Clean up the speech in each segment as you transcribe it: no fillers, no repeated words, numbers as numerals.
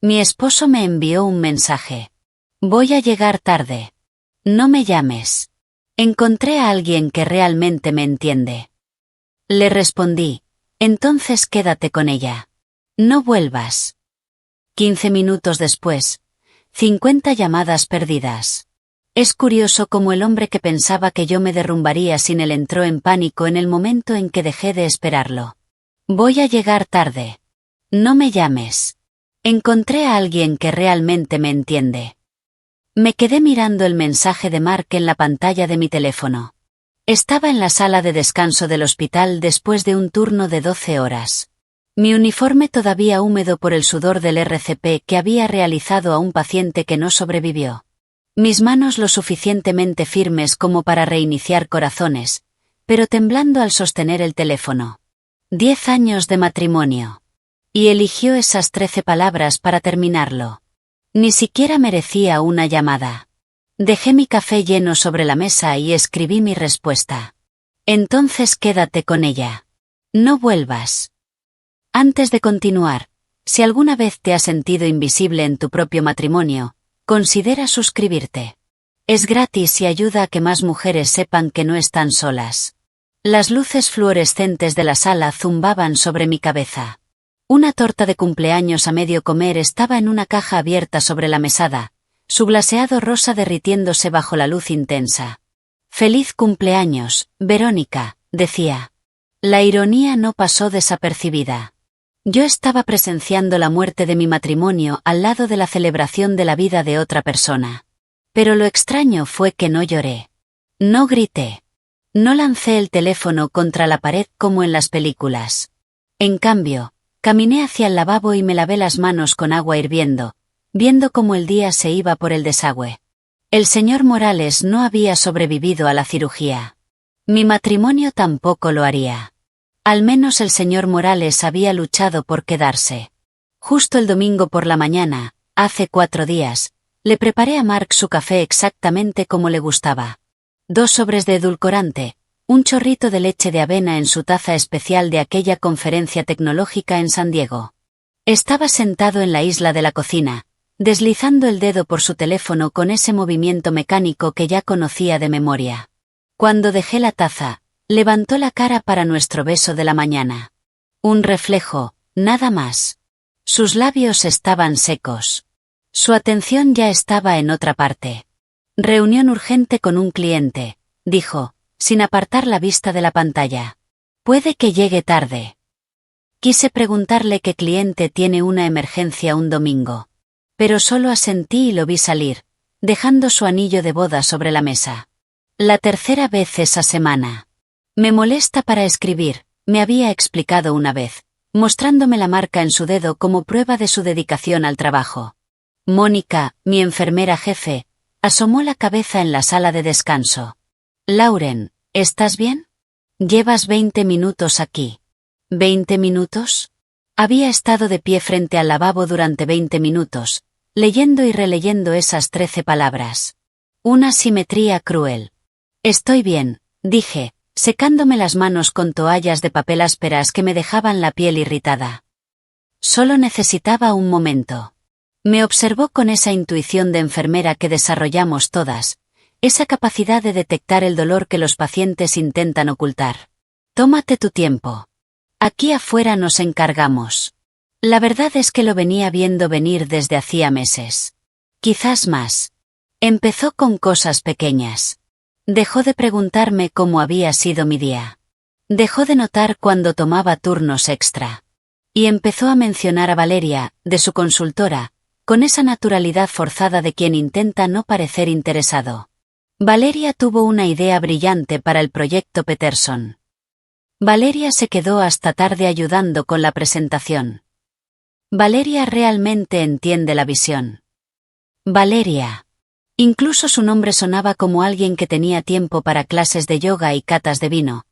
Mi esposo me envió un mensaje. Voy a llegar tarde. No me llames. Encontré a alguien que realmente me entiende. Le respondí, entonces quédate con ella. No vuelvas. 15 minutos después, 50 llamadas perdidas. Es curioso cómo el hombre que pensaba que yo me derrumbaría sin él entró en pánico en el momento en que dejé de esperarlo. Voy a llegar tarde. No me llames. Encontré a alguien que realmente me entiende. Me quedé mirando el mensaje de Mark en la pantalla de mi teléfono. Estaba en la sala de descanso del hospital después de un turno de 12 horas. Mi uniforme todavía húmedo por el sudor del RCP que había realizado a un paciente que no sobrevivió. Mis manos lo suficientemente firmes como para reiniciar corazones, pero temblando al sostener el teléfono. 10 años de matrimonio. Y eligió esas 13 palabras para terminarlo. Ni siquiera merecía una llamada. Dejé mi café lleno sobre la mesa y escribí mi respuesta. Entonces quédate con ella. No vuelvas. Antes de continuar, si alguna vez te has sentido invisible en tu propio matrimonio, considera suscribirte. Es gratis y ayuda a que más mujeres sepan que no están solas. Las luces fluorescentes de la sala zumbaban sobre mi cabeza. Una torta de cumpleaños a medio comer estaba en una caja abierta sobre la mesada, su glaseado rosa derritiéndose bajo la luz intensa. «Feliz cumpleaños, Verónica», decía. La ironía no pasó desapercibida. Yo estaba presenciando la muerte de mi matrimonio al lado de la celebración de la vida de otra persona. Pero lo extraño fue que no lloré. No grité. No lancé el teléfono contra la pared como en las películas. En cambio, caminé hacia el lavabo y me lavé las manos con agua hirviendo, viendo cómo el día se iba por el desagüe. El señor Morales no había sobrevivido a la cirugía. Mi matrimonio tampoco lo haría. Al menos el señor Morales había luchado por quedarse. Justo el domingo por la mañana, hace 4 días, le preparé a Mark su café exactamente como le gustaba. 2 sobres de edulcorante, un chorrito de leche de avena en su taza especial de aquella conferencia tecnológica en San Diego. Estaba sentado en la isla de la cocina, deslizando el dedo por su teléfono con ese movimiento mecánico que ya conocía de memoria. Cuando dejé la taza, levantó la cara para nuestro beso de la mañana. Un reflejo, nada más. Sus labios estaban secos. Su atención ya estaba en otra parte. Reunión urgente con un cliente, dijo, sin apartar la vista de la pantalla. Puede que llegue tarde. Quise preguntarle qué cliente tiene una emergencia un domingo. Pero solo asentí y lo vi salir, dejando su anillo de boda sobre la mesa. La tercera vez esa semana. Me molesta para escribir, me había explicado una vez, mostrándome la marca en su dedo como prueba de su dedicación al trabajo. Mónica, mi enfermera jefe, asomó la cabeza en la sala de descanso. Lauren, ¿estás bien? Llevas 20 minutos aquí. ¿20 minutos? Había estado de pie frente al lavabo durante 20 minutos, leyendo y releyendo esas 13 palabras. Una simetría cruel. Estoy bien, dije, secándome las manos con toallas de papel ásperas que me dejaban la piel irritada. Solo necesitaba un momento. Me observó con esa intuición de enfermera que desarrollamos todas, esa capacidad de detectar el dolor que los pacientes intentan ocultar. Tómate tu tiempo. Aquí afuera nos encargamos. La verdad es que lo venía viendo venir desde hacía meses. Quizás más. Empezó con cosas pequeñas. Dejó de preguntarme cómo había sido mi día. Dejó de notar cuando tomaba turnos extra. Y empezó a mencionar a Valeria, de su consultora, con esa naturalidad forzada de quien intenta no parecer interesado. Valeria tuvo una idea brillante para el proyecto Peterson. Valeria se quedó hasta tarde ayudando con la presentación. Valeria realmente entiende la visión. Valeria. Incluso su nombre sonaba como alguien que tenía tiempo para clases de yoga y catas de vino,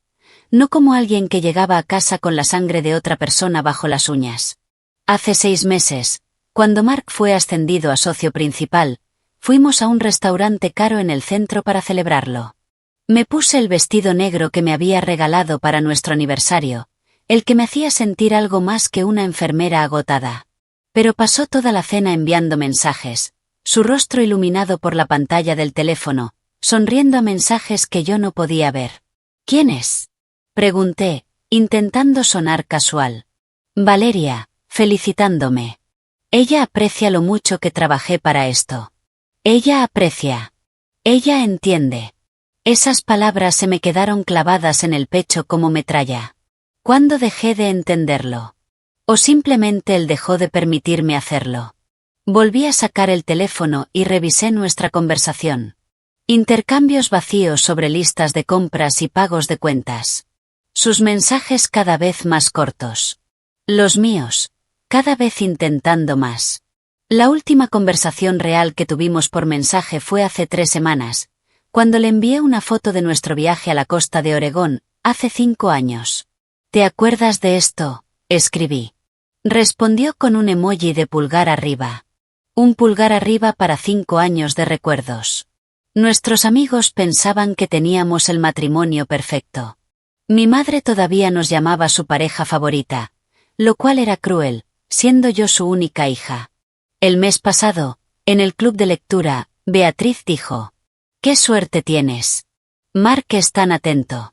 no como alguien que llegaba a casa con la sangre de otra persona bajo las uñas. Hace 6 meses, cuando Mark fue ascendido a socio principal, fuimos a un restaurante caro en el centro para celebrarlo. Me puse el vestido negro que me había regalado para nuestro aniversario, el que me hacía sentir algo más que una enfermera agotada. Pero pasó toda la cena enviando mensajes, su rostro iluminado por la pantalla del teléfono, sonriendo a mensajes que yo no podía ver. ¿Quién es?, pregunté, intentando sonar casual. Valeria, felicitándome. Ella aprecia lo mucho que trabajé para esto. Ella aprecia. Ella entiende. Esas palabras se me quedaron clavadas en el pecho como metralla. ¿Cuándo dejé de entenderlo? ¿O simplemente él dejó de permitirme hacerlo? Volví a sacar el teléfono y revisé nuestra conversación. Intercambios vacíos sobre listas de compras y pagos de cuentas. Sus mensajes cada vez más cortos. Los míos, cada vez intentando más. La última conversación real que tuvimos por mensaje fue hace 3 semanas, cuando le envié una foto de nuestro viaje a la costa de Oregón, hace 5 años. ¿Te acuerdas de esto?, escribí. Respondió con un emoji de pulgar arriba. Un pulgar arriba para 5 años de recuerdos. Nuestros amigos pensaban que teníamos el matrimonio perfecto. Mi madre todavía nos llamaba su pareja favorita, lo cual era cruel, siendo yo su única hija. El mes pasado, en el club de lectura, Beatriz dijo: «¡Qué suerte tienes! Mark es tan atento.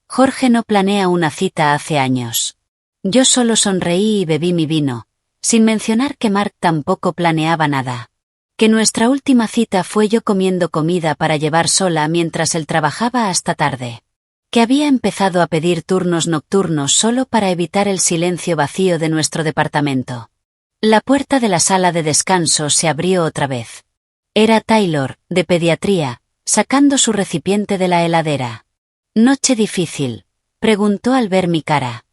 Jorge no planea una cita hace años». Yo solo sonreí y bebí mi vino, sin mencionar que Mark tampoco planeaba nada. Que nuestra última cita fue yo comiendo comida para llevar sola mientras él trabajaba hasta tarde. Que había empezado a pedir turnos nocturnos solo para evitar el silencio vacío de nuestro departamento. La puerta de la sala de descanso se abrió otra vez. Era Taylor, de pediatría, sacando su recipiente de la heladera. «¿Noche difícil?», preguntó al ver mi cara.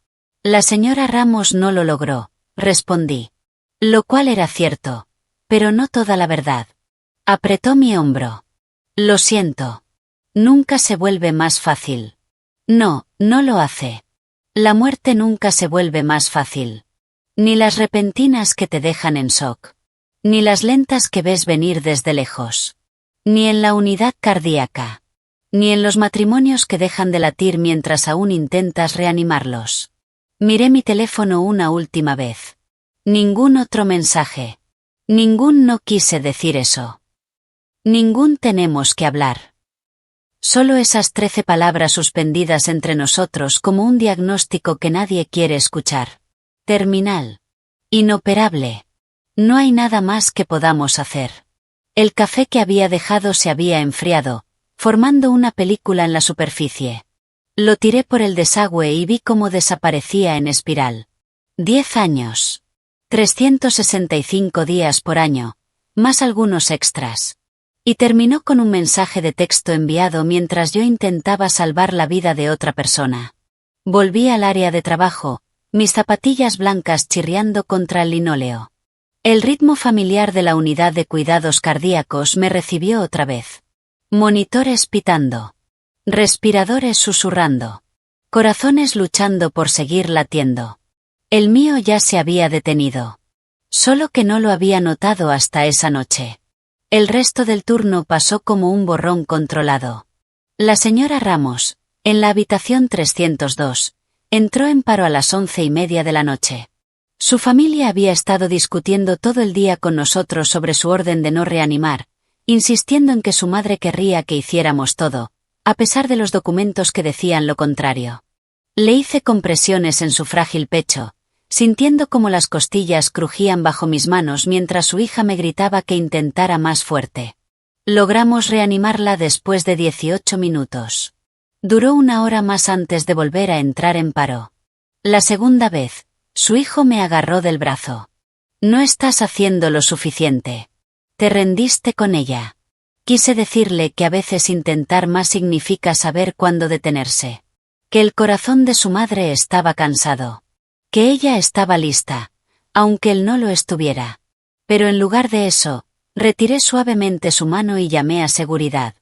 «La señora Ramos no lo logró», respondí. Lo cual era cierto, pero no toda la verdad. Apretó mi hombro. «Lo siento. Nunca se vuelve más fácil». «No, no lo hace. La muerte nunca se vuelve más fácil. Ni las repentinas que te dejan en shock. Ni las lentas que ves venir desde lejos. Ni en la unidad cardíaca. Ni en los matrimonios que dejan de latir mientras aún intentas reanimarlos». Miré mi teléfono una última vez. Ningún otro mensaje. Ningún «no quise decir eso». Ningún «tenemos que hablar». Solo esas 13 palabras suspendidas entre nosotros como un diagnóstico que nadie quiere escuchar. Terminal. Inoperable. No hay nada más que podamos hacer. El café que había dejado se había enfriado, formando una película en la superficie. Lo tiré por el desagüe y vi cómo desaparecía en espiral. 10 años. 365 días por año, más algunos extras. Y terminó con un mensaje de texto enviado mientras yo intentaba salvar la vida de otra persona. Volví al área de trabajo, mis zapatillas blancas chirriando contra el linóleo. El ritmo familiar de la unidad de cuidados cardíacos me recibió otra vez. Monitores pitando. Respiradores susurrando. Corazones luchando por seguir latiendo. El mío ya se había detenido. Solo que no lo había notado hasta esa noche. El resto del turno pasó como un borrón controlado. La señora Ramos, en la habitación 302, entró en paro a las 11:30 de la noche. Su familia había estado discutiendo todo el día con nosotros sobre su orden de no reanimar, insistiendo en que su madre querría que hiciéramos todo, a pesar de los documentos que decían lo contrario. Le hice compresiones en su frágil pecho, sintiendo como las costillas crujían bajo mis manos mientras su hija me gritaba que intentara más fuerte. Logramos reanimarla después de 18 minutos. Duró 1 hora más antes de volver a entrar en paro. La segunda vez, su hijo me agarró del brazo. «No estás haciendo lo suficiente. Te rendiste con ella». Quise decirle que a veces intentar más significa saber cuándo detenerse. Que el corazón de su madre estaba cansado. Que ella estaba lista, aunque él no lo estuviera. Pero en lugar de eso, retiré suavemente su mano y llamé a seguridad.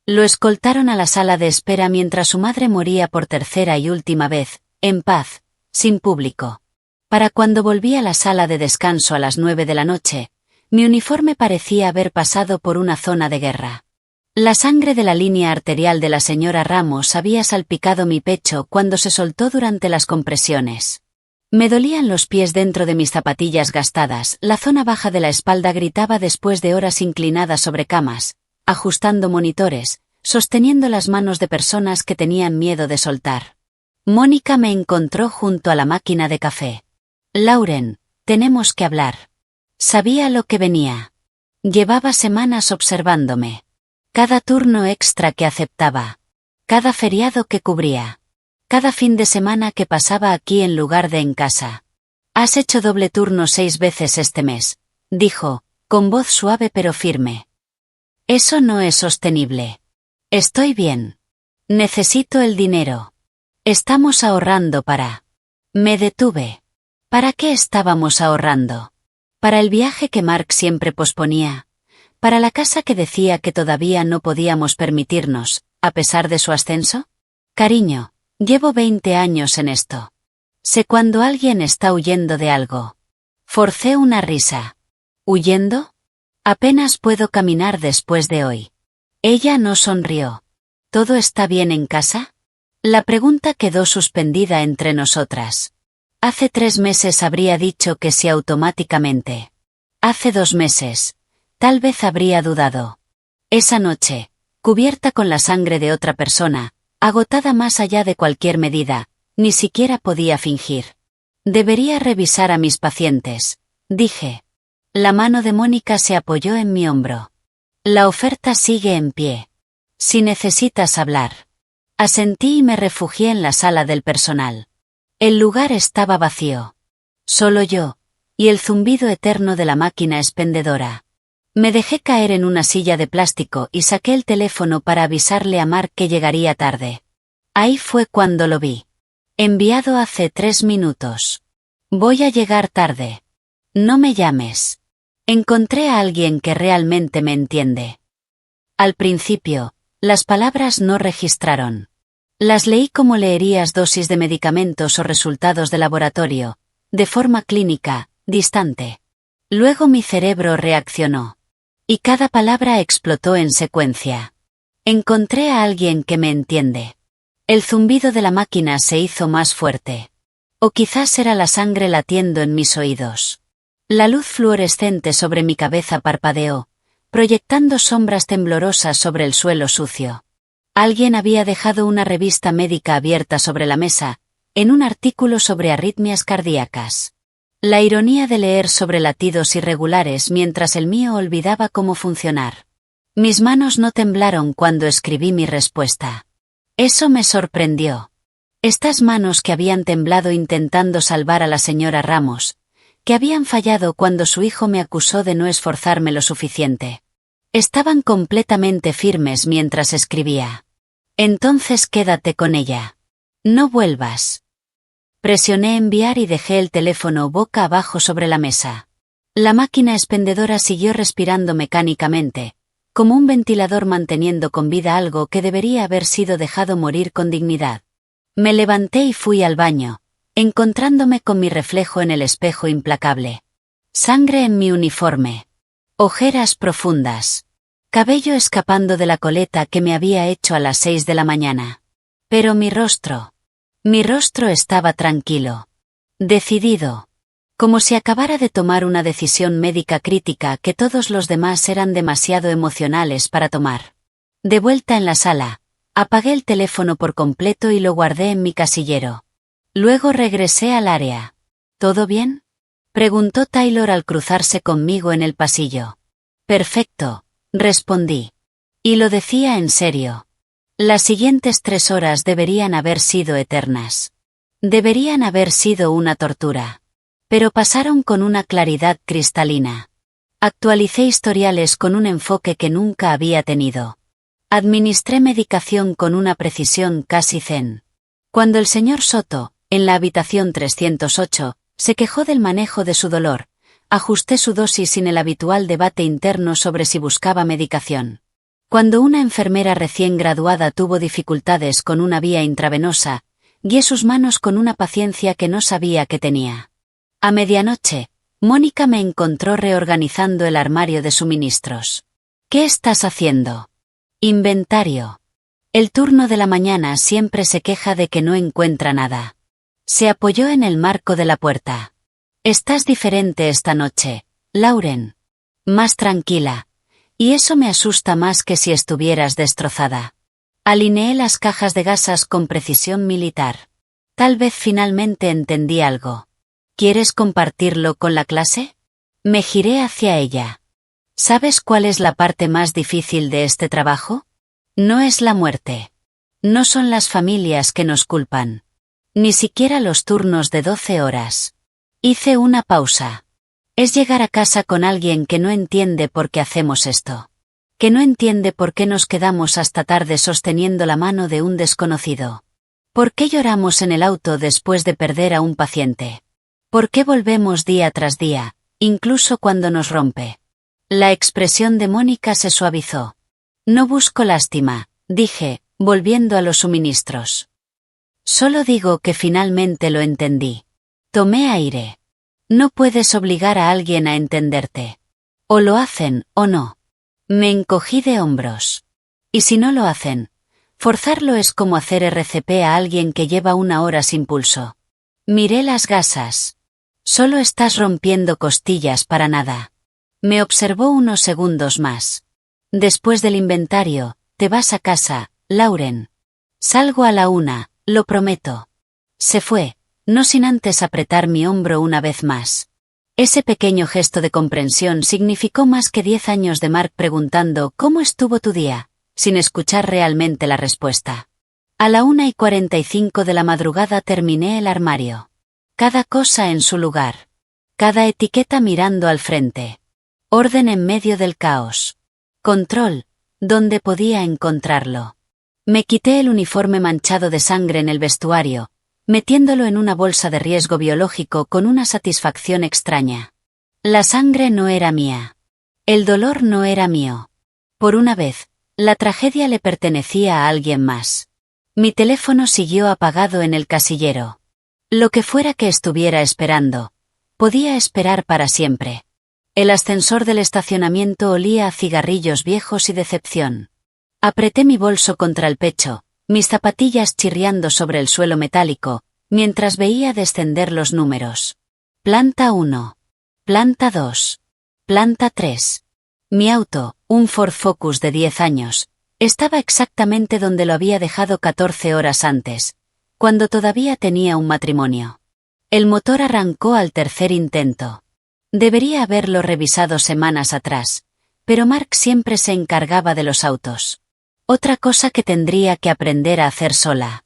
Lo escoltaron a la sala de espera mientras su madre moría por 3ª y última vez, en paz, sin público. Para cuando volví a la sala de descanso a las 9 de la noche, mi uniforme parecía haber pasado por una zona de guerra. La sangre de la línea arterial de la señora Ramos había salpicado mi pecho cuando se soltó durante las compresiones. Me dolían los pies dentro de mis zapatillas gastadas, la zona baja de la espalda gritaba después de horas inclinada sobre camas, ajustando monitores, sosteniendo las manos de personas que tenían miedo de soltar. Mónica me encontró junto a la máquina de café. Lauren, tenemos que hablar. Sabía lo que venía. Llevaba semanas observándome. Cada turno extra que aceptaba. Cada feriado que cubría. Cada fin de semana que pasaba aquí en lugar de en casa. Has hecho doble turno 6 veces este mes, dijo, con voz suave pero firme. Eso no es sostenible. Estoy bien. Necesito el dinero. Estamos ahorrando para... Me detuve. ¿Para qué estábamos ahorrando? Para el viaje que Mark siempre posponía. Para la casa que decía que todavía no podíamos permitirnos, a pesar de su ascenso. Cariño, llevo 20 años en esto. Sé cuando alguien está huyendo de algo. Forcé una risa. ¿Huyendo? Apenas puedo caminar después de hoy. Ella no sonrió. ¿Todo está bien en casa? La pregunta quedó suspendida entre nosotras. Hace 3 meses habría dicho que sí automáticamente. Hace 2 meses, tal vez habría dudado. Esa noche, cubierta con la sangre de otra persona, agotada más allá de cualquier medida, ni siquiera podía fingir. Debería revisar a mis pacientes, dije. La mano de Mónica se apoyó en mi hombro. La oferta sigue en pie. Si necesitas hablar. Asentí y me refugié en la sala del personal. El lugar estaba vacío. Solo yo, y el zumbido eterno de la máquina expendedora. Me dejé caer en una silla de plástico y saqué el teléfono para avisarle a Mark que llegaría tarde. Ahí fue cuando lo vi. Enviado hace 3 minutos. Voy a llegar tarde. No me llames. Encontré a alguien que realmente me entiende. Al principio, las palabras no registraron. Las leí como leerías dosis de medicamentos o resultados de laboratorio, de forma clínica, distante. Luego mi cerebro reaccionó. Y cada palabra explotó en secuencia. Encontré a alguien que me entiende. El zumbido de la máquina se hizo más fuerte. O quizás era la sangre latiendo en mis oídos. La luz fluorescente sobre mi cabeza parpadeó, proyectando sombras temblorosas sobre el suelo sucio. Alguien había dejado una revista médica abierta sobre la mesa, en un artículo sobre arritmias cardíacas. La ironía de leer sobre latidos irregulares mientras el mío olvidaba cómo funcionar. Mis manos no temblaron cuando escribí mi respuesta. Eso me sorprendió. Estas manos que habían temblado intentando salvar a la señora Ramos, que habían fallado cuando su hijo me acusó de no esforzarme lo suficiente. Estaban completamente firmes mientras escribía. Entonces quédate con ella. No vuelvas. Presioné enviar y dejé el teléfono boca abajo sobre la mesa. La máquina expendedora siguió respirando mecánicamente, como un ventilador manteniendo con vida algo que debería haber sido dejado morir con dignidad. Me levanté y fui al baño, encontrándome con mi reflejo en el espejo implacable. Sangre en mi uniforme. Ojeras profundas. Cabello escapando de la coleta que me había hecho a las 6 de la mañana. Pero mi rostro estaba tranquilo. Decidido. Como si acabara de tomar una decisión médica crítica que todos los demás eran demasiado emocionales para tomar. De vuelta en la sala, apagué el teléfono por completo y lo guardé en mi casillero. Luego regresé al área. ¿Todo bien? Preguntó Taylor al cruzarse conmigo en el pasillo. Perfecto, respondí. Y lo decía en serio. Las siguientes 3 horas deberían haber sido eternas. Deberían haber sido una tortura. Pero pasaron con una claridad cristalina. Actualicé historiales con un enfoque que nunca había tenido. Administré medicación con una precisión casi zen. Cuando el señor Soto, en la habitación 308, se quejó del manejo de su dolor, ajusté su dosis sin el habitual debate interno sobre si buscaba medicación. Cuando una enfermera recién graduada tuvo dificultades con una vía intravenosa, guié sus manos con una paciencia que no sabía que tenía. A medianoche, Mónica me encontró reorganizando el armario de suministros. ¿Qué estás haciendo? Inventario. El turno de la mañana siempre se queja de que no encuentra nada. Se apoyó en el marco de la puerta. Estás diferente esta noche, Lauren. Más tranquila. Y eso me asusta más que si estuvieras destrozada. Alineé las cajas de gasas con precisión militar. Tal vez finalmente entendí algo. ¿Quieres compartirlo con la clase? Me giré hacia ella. ¿Sabes cuál es la parte más difícil de este trabajo? No es la muerte. No son las familias que nos culpan. Ni siquiera los turnos de 12 horas. Hice una pausa. Es llegar a casa con alguien que no entiende por qué hacemos esto. Que no entiende por qué nos quedamos hasta tarde sosteniendo la mano de un desconocido. ¿Por qué lloramos en el auto después de perder a un paciente? ¿Por qué volvemos día tras día, incluso cuando nos rompe? La expresión de Mónica se suavizó. No busco lástima, dije, volviendo a los suministros. Solo digo que finalmente lo entendí. Tomé aire. No puedes obligar a alguien a entenderte. O lo hacen, o no. Me encogí de hombros. ¿Y si no lo hacen? Forzarlo es como hacer RCP a alguien que lleva 1 hora sin pulso. Miré las gasas. Solo estás rompiendo costillas para nada. Me observó unos segundos más. Después del inventario, te vas a casa, Lauren. Salgo a la 1, lo prometo. Se fue, no sin antes apretar mi hombro una vez más. Ese pequeño gesto de comprensión significó más que 10 años de Mark preguntando ¿cómo estuvo tu día?, sin escuchar realmente la respuesta. A la 1:45 de la madrugada terminé el armario. Cada cosa en su lugar. Cada etiqueta mirando al frente. Orden en medio del caos. Control, donde podía encontrarlo. Me quité el uniforme manchado de sangre en el vestuario, metiéndolo en una bolsa de riesgo biológico con una satisfacción extraña. La sangre no era mía. El dolor no era mío. Por una vez, la tragedia le pertenecía a alguien más. Mi teléfono siguió apagado en el casillero. Lo que fuera que estuviera esperando, podía esperar para siempre. El ascensor del estacionamiento olía a cigarrillos viejos y decepción. Apreté mi bolso contra el pecho, mis zapatillas chirriando sobre el suelo metálico, mientras veía descender los números. Planta 1. Planta 2. Planta 3. Mi auto, un Ford Focus de 10 años, estaba exactamente donde lo había dejado 14 horas antes, cuando todavía tenía un matrimonio. El motor arrancó al tercer intento. Debería haberlo revisado semanas atrás, pero Mark siempre se encargaba de los autos. Otra cosa que tendría que aprender a hacer sola.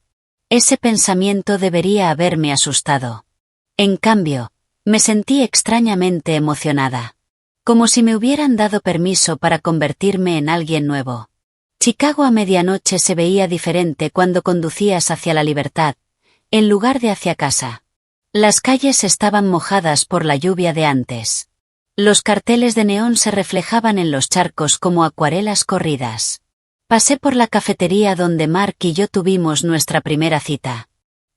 Ese pensamiento debería haberme asustado. En cambio, me sentí extrañamente emocionada. Como si me hubieran dado permiso para convertirme en alguien nuevo. Chicago a medianoche se veía diferente cuando conducías hacia la libertad, en lugar de hacia casa. Las calles estaban mojadas por la lluvia de antes. Los carteles de neón se reflejaban en los charcos como acuarelas corridas. Pasé por la cafetería donde Mark y yo tuvimos nuestra primera cita.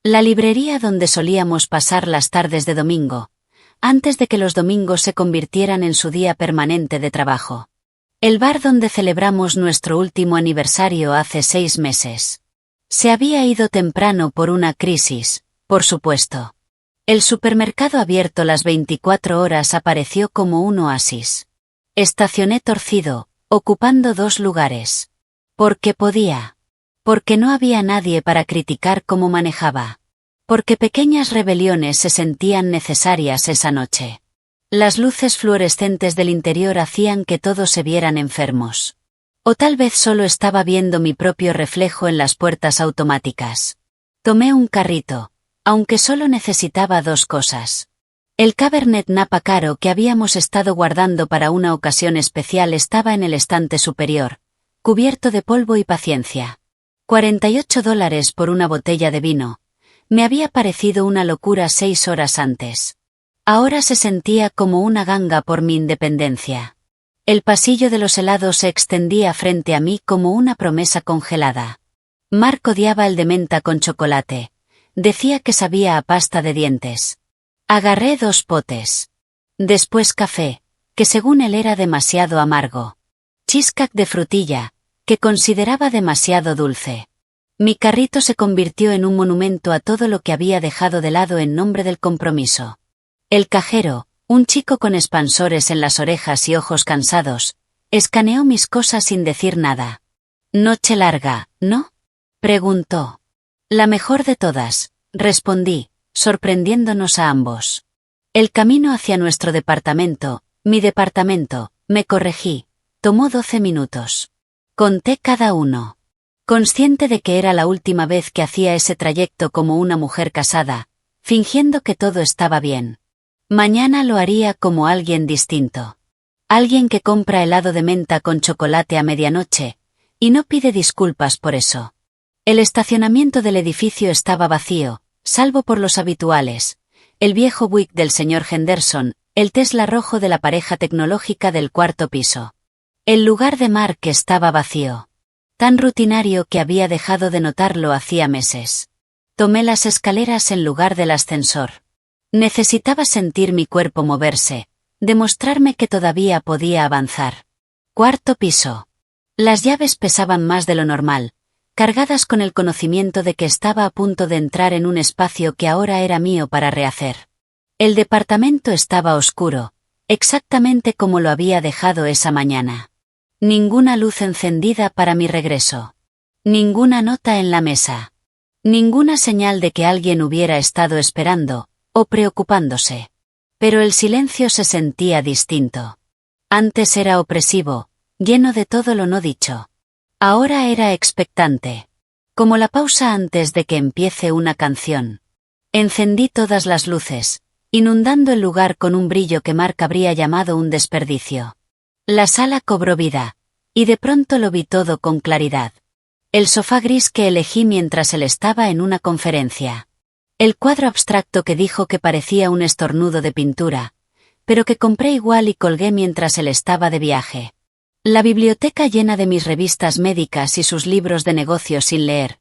La librería donde solíamos pasar las tardes de domingo, antes de que los domingos se convirtieran en su día permanente de trabajo. El bar donde celebramos nuestro último aniversario hace 6 meses. Se había ido temprano por una crisis, por supuesto. El supermercado abierto las 24 horas apareció como un oasis. Estacioné torcido, ocupando 2 lugares. Porque podía. Porque no había nadie para criticar cómo manejaba. Porque pequeñas rebeliones se sentían necesarias esa noche. Las luces fluorescentes del interior hacían que todos se vieran enfermos. O tal vez solo estaba viendo mi propio reflejo en las puertas automáticas. Tomé un carrito, aunque solo necesitaba 2 cosas. El Cabernet Napa caro que habíamos estado guardando para una ocasión especial estaba en el estante superior, cubierto de polvo y paciencia. $48 por una botella de vino. Me había parecido una locura 6 horas antes. Ahora se sentía como una ganga por mi independencia. El pasillo de los helados se extendía frente a mí como una promesa congelada. Mark odiaba el de menta con chocolate. Decía que sabía a pasta de dientes. Agarré 2 potes. Después café, que según él era demasiado amargo. Cheesecake de frutilla, que consideraba demasiado dulce. Mi carrito se convirtió en un monumento a todo lo que había dejado de lado en nombre del compromiso. El cajero, un chico con expansores en las orejas y ojos cansados, escaneó mis cosas sin decir nada. «Noche larga, ¿no?», preguntó. «La mejor de todas», respondí, sorprendiéndonos a ambos. El camino hacia nuestro departamento, mi departamento, me corregí, tomó 12 minutos. Conté cada uno. Consciente de que era la última vez que hacía ese trayecto como una mujer casada, fingiendo que todo estaba bien. Mañana lo haría como alguien distinto. Alguien que compra helado de menta con chocolate a medianoche, y no pide disculpas por eso. El estacionamiento del edificio estaba vacío, salvo por los habituales, el viejo Buick del señor Henderson, el Tesla rojo de la pareja tecnológica del cuarto piso. El lugar de Mark estaba vacío. Tan rutinario que había dejado de notarlo hacía meses. Tomé las escaleras en lugar del ascensor. Necesitaba sentir mi cuerpo moverse, demostrarme que todavía podía avanzar. Cuarto piso. Las llaves pesaban más de lo normal, cargadas con el conocimiento de que estaba a punto de entrar en un espacio que ahora era mío para rehacer. El departamento estaba oscuro, exactamente como lo había dejado esa mañana. Ninguna luz encendida para mi regreso. Ninguna nota en la mesa. Ninguna señal de que alguien hubiera estado esperando, o preocupándose. Pero el silencio se sentía distinto. Antes era opresivo, lleno de todo lo no dicho. Ahora era expectante. Como la pausa antes de que empiece una canción. Encendí todas las luces, inundando el lugar con un brillo que Mark habría llamado un desperdicio. La sala cobró vida, y de pronto lo vi todo con claridad. El sofá gris que elegí mientras él estaba en una conferencia. El cuadro abstracto que dijo que parecía un estornudo de pintura, pero que compré igual y colgué mientras él estaba de viaje. La biblioteca llena de mis revistas médicas y sus libros de negocios sin leer.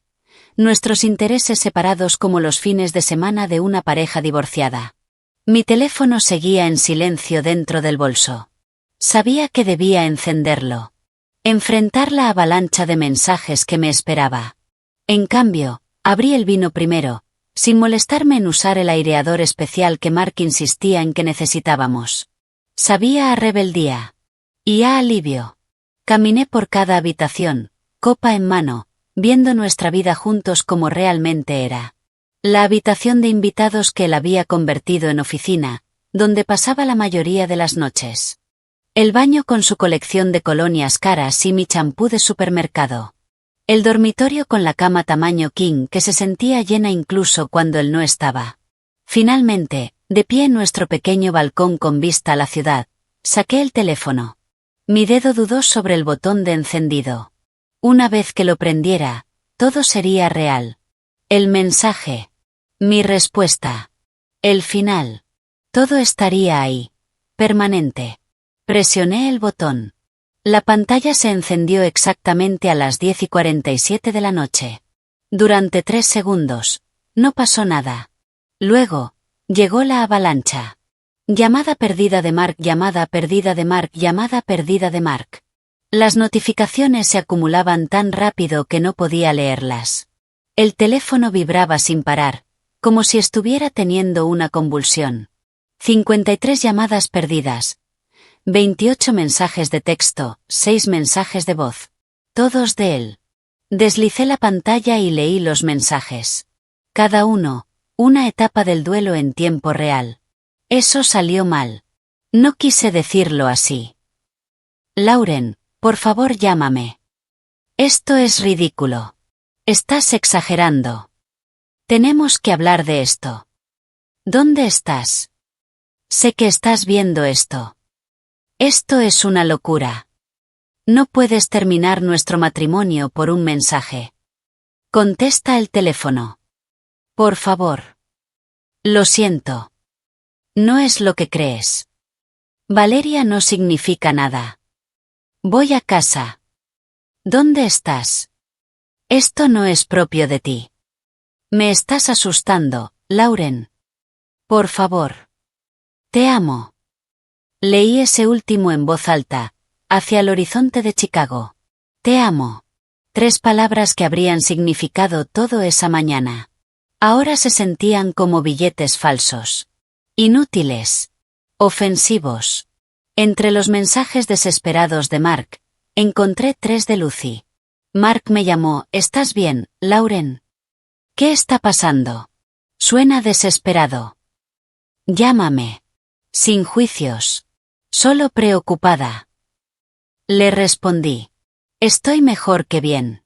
Nuestros intereses separados como los fines de semana de una pareja divorciada. Mi teléfono seguía en silencio dentro del bolso. Sabía que debía encenderlo. Enfrentar la avalancha de mensajes que me esperaba. En cambio, abrí el vino primero, sin molestarme en usar el aireador especial que Mark insistía en que necesitábamos. Sabía a rebeldía. Y a alivio. Caminé por cada habitación, copa en mano, viendo nuestra vida juntos como realmente era. La habitación de invitados que él había convertido en oficina, donde pasaba la mayoría de las noches. El baño con su colección de colonias caras y mi champú de supermercado. El dormitorio con la cama tamaño king que se sentía llena incluso cuando él no estaba. Finalmente, de pie en nuestro pequeño balcón con vista a la ciudad, saqué el teléfono. Mi dedo dudó sobre el botón de encendido. Una vez que lo prendiera, todo sería real. El mensaje. Mi respuesta. El final. Todo estaría ahí. Permanente. Presioné el botón. La pantalla se encendió exactamente a las 10:47 de la noche. Durante 3 segundos, no pasó nada. Luego, llegó la avalancha. Llamada perdida de Mark, llamada perdida de Mark, llamada perdida de Mark. Las notificaciones se acumulaban tan rápido que no podía leerlas. El teléfono vibraba sin parar, como si estuviera teniendo una convulsión. 53 llamadas perdidas. 28 mensajes de texto, 6 mensajes de voz. Todos de él. Deslicé la pantalla y leí los mensajes. Cada uno, una etapa del duelo en tiempo real. Eso salió mal. No quise decirlo así. Lauren, por favor llámame. Esto es ridículo. Estás exagerando. Tenemos que hablar de esto. ¿Dónde estás? Sé que estás viendo esto. Esto es una locura. No puedes terminar nuestro matrimonio por un mensaje. Contesta el teléfono. Por favor. Lo siento. No es lo que crees. Valeria no significa nada. Voy a casa. ¿Dónde estás? Esto no es propio de ti. Me estás asustando, Lauren. Por favor. Te amo. Leí ese último en voz alta, hacia el horizonte de Chicago. Te amo. 3 palabras que habrían significado todo esa mañana. Ahora se sentían como billetes falsos. Inútiles. Ofensivos. Entre los mensajes desesperados de Mark, encontré 3 de Lucy. Mark me llamó: ¿Estás bien, Lauren? ¿Qué está pasando? Suena desesperado. Llámame. Sin juicios. Solo preocupada. Le respondí. Estoy mejor que bien.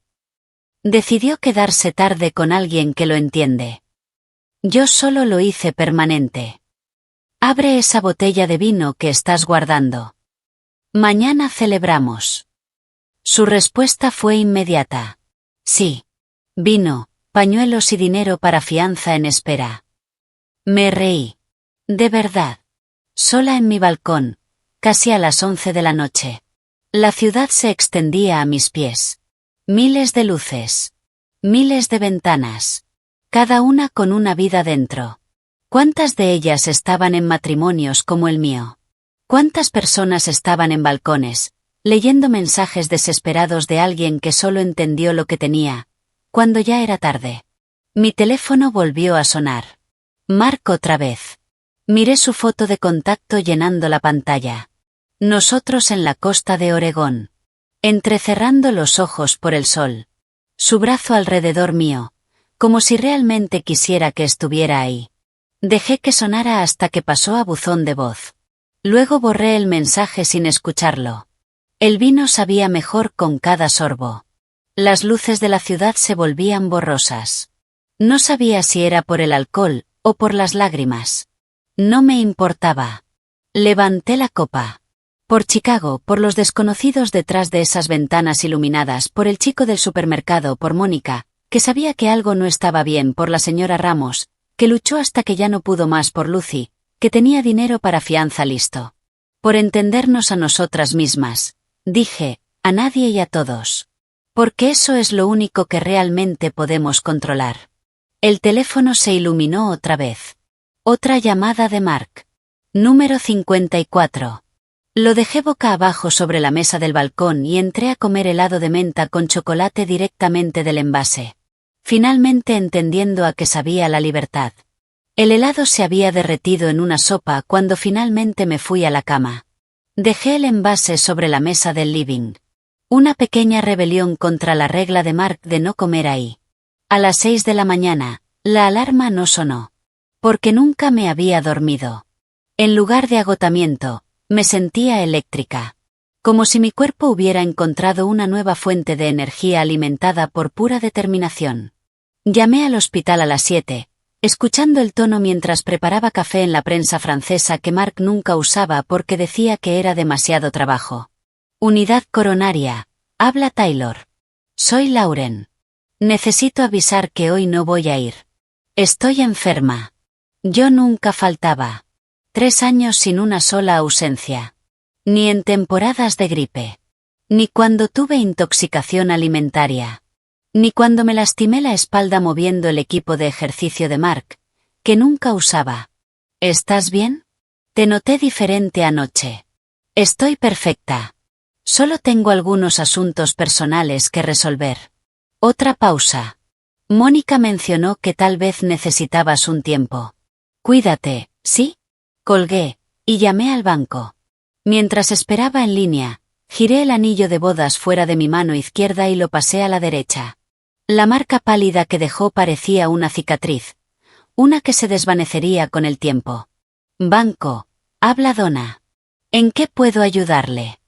Decidió quedarse tarde con alguien que lo entiende. Yo solo lo hice permanente. Abre esa botella de vino que estás guardando. Mañana celebramos. Su respuesta fue inmediata. Sí. Vino, pañuelos y dinero para fianza en espera. Me reí. De verdad. Sola en mi balcón, casi a las 11 de la noche. La ciudad se extendía a mis pies. Miles de luces. Miles de ventanas. Cada una con una vida dentro. ¿Cuántas de ellas estaban en matrimonios como el mío? ¿Cuántas personas estaban en balcones, leyendo mensajes desesperados de alguien que solo entendió lo que tenía, cuando ya era tarde? Mi teléfono volvió a sonar. Mark otra vez. Miré su foto de contacto llenando la pantalla. Nosotros en la costa de Oregón. Entrecerrando los ojos por el sol. Su brazo alrededor mío, como si realmente quisiera que estuviera ahí. Dejé que sonara hasta que pasó a buzón de voz. Luego borré el mensaje sin escucharlo. El vino sabía mejor con cada sorbo. Las luces de la ciudad se volvían borrosas. No sabía si era por el alcohol o por las lágrimas. No me importaba. Levanté la copa. Por Chicago, por los desconocidos detrás de esas ventanas iluminadas, por el chico del supermercado, por Mónica, que sabía que algo no estaba bien, por la señora Ramos, que luchó hasta que ya no pudo más, por Lucy, que tenía dinero para fianza listo. Por entendernos a nosotras mismas, dije, a nadie y a todos. Porque eso es lo único que realmente podemos controlar. El teléfono se iluminó otra vez. Otra llamada de Mark. Número 54. Lo dejé boca abajo sobre la mesa del balcón y entré a comer helado de menta con chocolate directamente del envase. Finalmente entendiendo a qué sabía la libertad. El helado se había derretido en una sopa cuando finalmente me fui a la cama. Dejé el envase sobre la mesa del living. Una pequeña rebelión contra la regla de Mark de no comer ahí. A las 6 de la mañana, la alarma no sonó. Porque nunca me había dormido. En lugar de agotamiento, me sentía eléctrica. Como si mi cuerpo hubiera encontrado una nueva fuente de energía alimentada por pura determinación. Llamé al hospital a las 7, escuchando el tono mientras preparaba café en la prensa francesa que Mark nunca usaba porque decía que era demasiado trabajo. Unidad coronaria, habla Taylor. Soy Lauren. Necesito avisar que hoy no voy a ir. Estoy enferma. Yo nunca faltaba. 3 años sin una sola ausencia. Ni en temporadas de gripe. Ni cuando tuve intoxicación alimentaria. Ni cuando me lastimé la espalda moviendo el equipo de ejercicio de Mark, que nunca usaba. ¿Estás bien? Te noté diferente anoche. Estoy perfecta. Solo tengo algunos asuntos personales que resolver. Otra pausa. Mónica mencionó que tal vez necesitabas un tiempo. Cuídate, ¿sí? Colgué, y llamé al banco. Mientras esperaba en línea, giré el anillo de bodas fuera de mi mano izquierda y lo pasé a la derecha. La marca pálida que dejó parecía una cicatriz, una que se desvanecería con el tiempo. Banco, habla Donna. ¿En qué puedo ayudarle?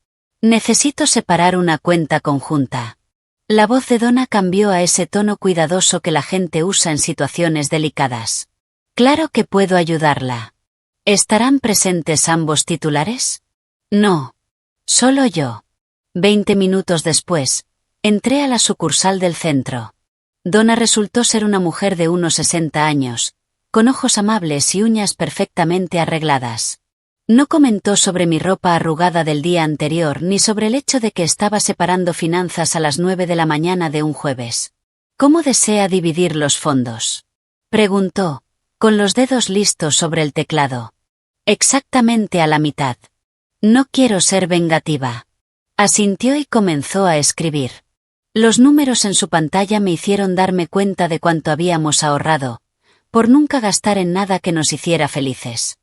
Necesito separar una cuenta conjunta. La voz de Donna cambió a ese tono cuidadoso que la gente usa en situaciones delicadas. Claro que puedo ayudarla. ¿Estarán presentes ambos titulares? No. Solo yo. 20 minutos después, entré a la sucursal del centro. Donna resultó ser una mujer de unos 60 años, con ojos amables y uñas perfectamente arregladas. No comentó sobre mi ropa arrugada del día anterior ni sobre el hecho de que estaba separando finanzas a las 9 de la mañana de un jueves. ¿Cómo desea dividir los fondos? Preguntó, con los dedos listos sobre el teclado. Exactamente a la mitad. No quiero ser vengativa. Asintió y comenzó a escribir. Los números en su pantalla me hicieron darme cuenta de cuánto habíamos ahorrado, por nunca gastar en nada que nos hiciera felices.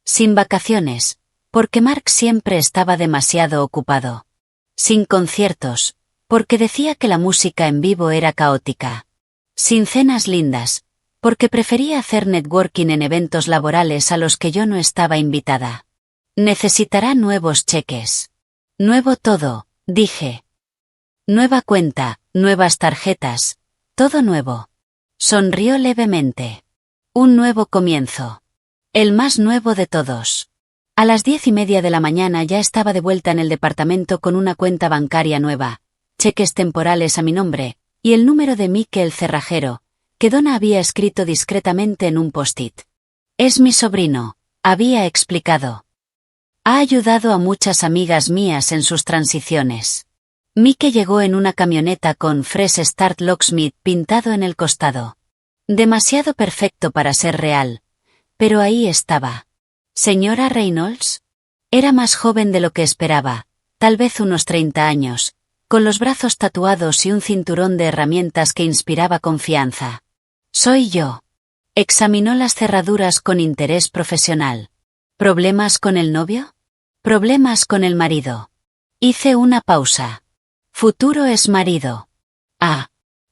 Sin vacaciones, porque Mark siempre estaba demasiado ocupado. Sin conciertos, porque decía que la música en vivo era caótica. Sin cenas lindas, porque prefería hacer networking en eventos laborales a los que yo no estaba invitada. Necesitará nuevos cheques. Nuevo todo, dije. Nueva cuenta, nuevas tarjetas, todo nuevo. Sonrió levemente. Un nuevo comienzo. El más nuevo de todos. A las 10:30 de la mañana ya estaba de vuelta en el departamento con una cuenta bancaria nueva, cheques temporales a mi nombre, y el número de Mike el cerrajero, que Donna había escrito discretamente en un post-it. Es mi sobrino, había explicado. Ha ayudado a muchas amigas mías en sus transiciones. Mike llegó en una camioneta con Fresh Start Locksmith pintado en el costado. Demasiado perfecto para ser real. Pero ahí estaba. ¿Señora Reynolds? Era más joven de lo que esperaba, tal vez unos 30 años, con los brazos tatuados y un cinturón de herramientas que inspiraba confianza. Soy yo. Examinó las cerraduras con interés profesional. ¿Problemas con el novio? Problemas con el marido. Hice una pausa. Futuro es marido. Ah.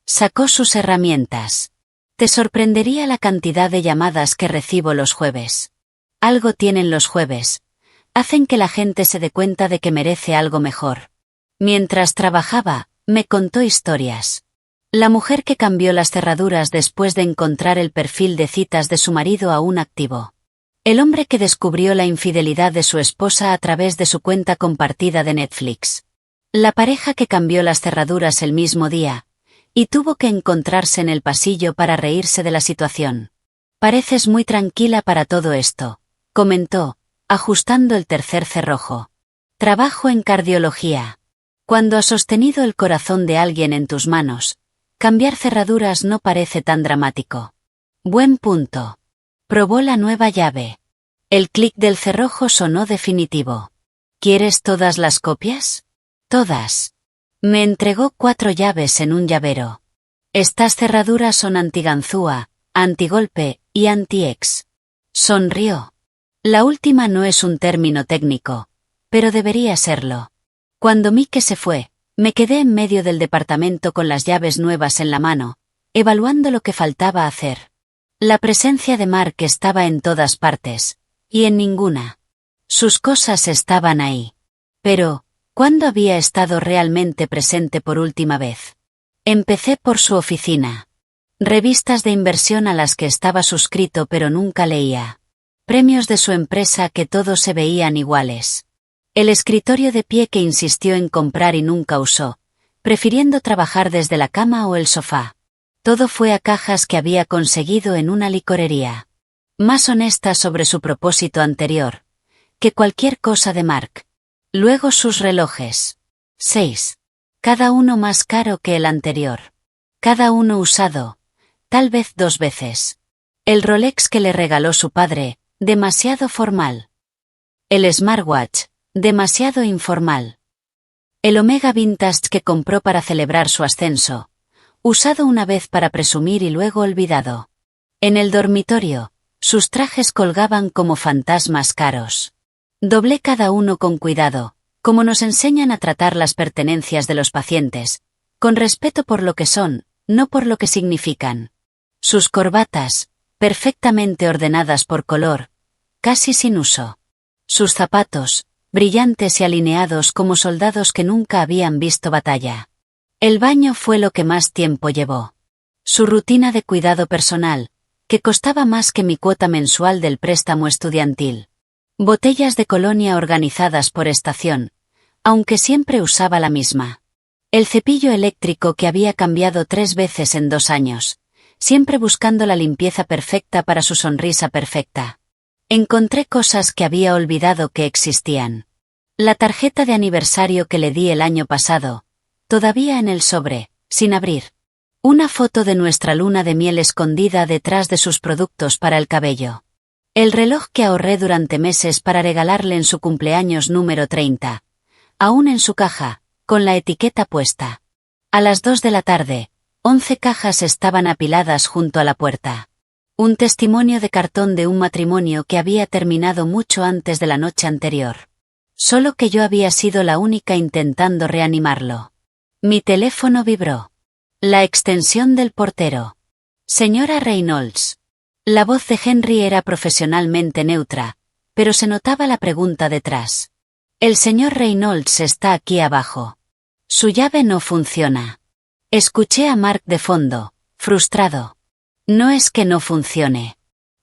Sacó sus herramientas. Te sorprendería la cantidad de llamadas que recibo los jueves. Algo tienen los jueves. Hacen que la gente se dé cuenta de que merece algo mejor. Mientras trabajaba, me contó historias. La mujer que cambió las cerraduras después de encontrar el perfil de citas de su marido aún activo. El hombre que descubrió la infidelidad de su esposa a través de su cuenta compartida de Netflix. La pareja que cambió las cerraduras el mismo día, y tuvo que encontrarse en el pasillo para reírse de la situación. Pareces muy tranquila para todo esto, comentó, ajustando el tercer cerrojo. Trabajo en cardiología. Cuando has sostenido el corazón de alguien en tus manos, cambiar cerraduras no parece tan dramático. Buen punto. Probó la nueva llave. El clic del cerrojo sonó definitivo. ¿Quieres todas las copias? Todas. Me entregó 4 llaves en un llavero. Estas cerraduras son antiganzúa, antigolpe y anti-ex. Sonrió. La última no es un término técnico, pero debería serlo. Cuando Mike se fue, me quedé en medio del departamento con las llaves nuevas en la mano, evaluando lo que faltaba hacer. La presencia de Mark estaba en todas partes, y en ninguna. Sus cosas estaban ahí. Pero, ¿cuándo había estado realmente presente por última vez? Empecé por su oficina. Revistas de inversión a las que estaba suscrito pero nunca leía. Premios de su empresa que todos se veían iguales. El escritorio de pie que insistió en comprar y nunca usó, prefiriendo trabajar desde la cama o el sofá. Todo fue a cajas que había conseguido en una licorería. Más honesta sobre su propósito anterior, que cualquier cosa de Mark. Luego sus relojes. 6. Cada uno más caro que el anterior. Cada uno usado, tal vez 2 veces. El Rolex que le regaló su padre, demasiado formal. El smartwatch, demasiado informal. El Omega Vintage que compró para celebrar su ascenso, usado una vez para presumir y luego olvidado. En el dormitorio, sus trajes colgaban como fantasmas caros. Doblé cada uno con cuidado, como nos enseñan a tratar las pertenencias de los pacientes, con respeto por lo que son, no por lo que significan. Sus corbatas, perfectamente ordenadas por color, casi sin uso. Sus zapatos, brillantes y alineados como soldados que nunca habían visto batalla. El baño fue lo que más tiempo llevó. Su rutina de cuidado personal, que costaba más que mi cuota mensual del préstamo estudiantil. Botellas de colonia organizadas por estación, aunque siempre usaba la misma. El cepillo eléctrico que había cambiado 3 veces en 2 años, siempre buscando la limpieza perfecta para su sonrisa perfecta. Encontré cosas que había olvidado que existían. La tarjeta de aniversario que le di el año pasado, todavía en el sobre, sin abrir. Una foto de nuestra luna de miel escondida detrás de sus productos para el cabello. El reloj que ahorré durante meses para regalarle en su cumpleaños número 30. Aún en su caja, con la etiqueta puesta. A las 2 de la tarde, 11 cajas estaban apiladas junto a la puerta. Un testimonio de cartón de un matrimonio que había terminado mucho antes de la noche anterior. Solo que yo había sido la única intentando reanimarlo. Mi teléfono vibró. La extensión del portero. Señora Reynolds. La voz de Henry era profesionalmente neutra, pero se notaba la pregunta detrás. El señor Reynolds está aquí abajo. Su llave no funciona. Escuché a Mark de fondo, frustrado. No es que no funcione.